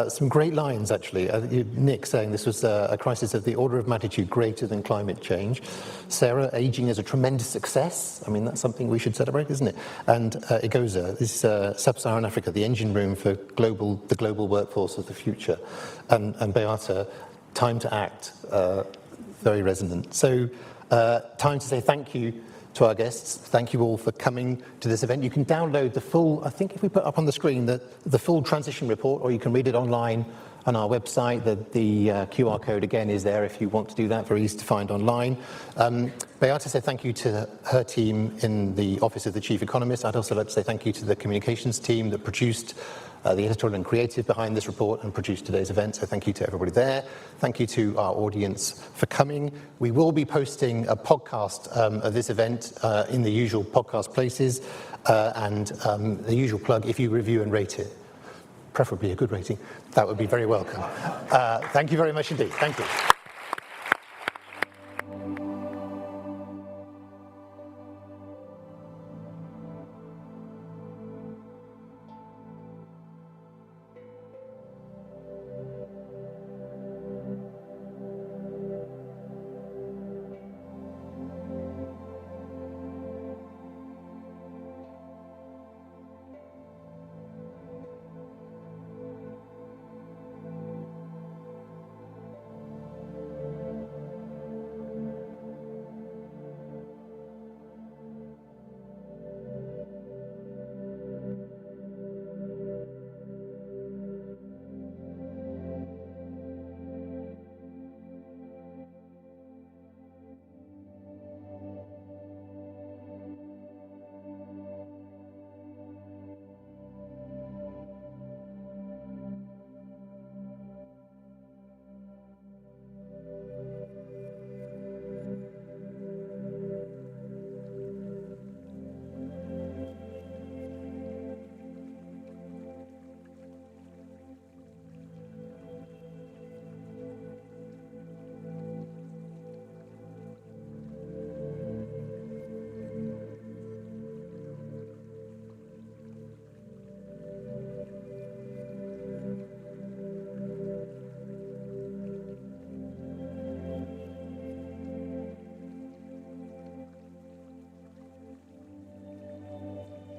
some great lines, actually. Nick saying this was a crisis of the order of magnitude greater than climate change. Sarah, aging is a tremendous success. I mean, that's something we should celebrate, isn't it? And Eghosa, this Sub-Saharan Africa, the engine room for the global workforce of the future. And Beata, time to act, very resonant. So time to say thank you to our guests. Thank you all for coming to this event. You can download the full, I think if we put up on the screen, the full transition report, or you can read it online on our website. The QR code, again, is there if you want to do that, very easy to find online. Beata said thank you to her team in the Office of the Chief Economist. I'd also like to say thank you to the communications team that produced the editorial and creative behind this report and produced today's event, so thank you to everybody there. Thank you to our audience for coming. We will be posting a podcast of this event in the usual podcast places, and the usual plug, if you review and rate it, preferably a good rating, that would be very welcome. Thank you very much indeed. Thank you.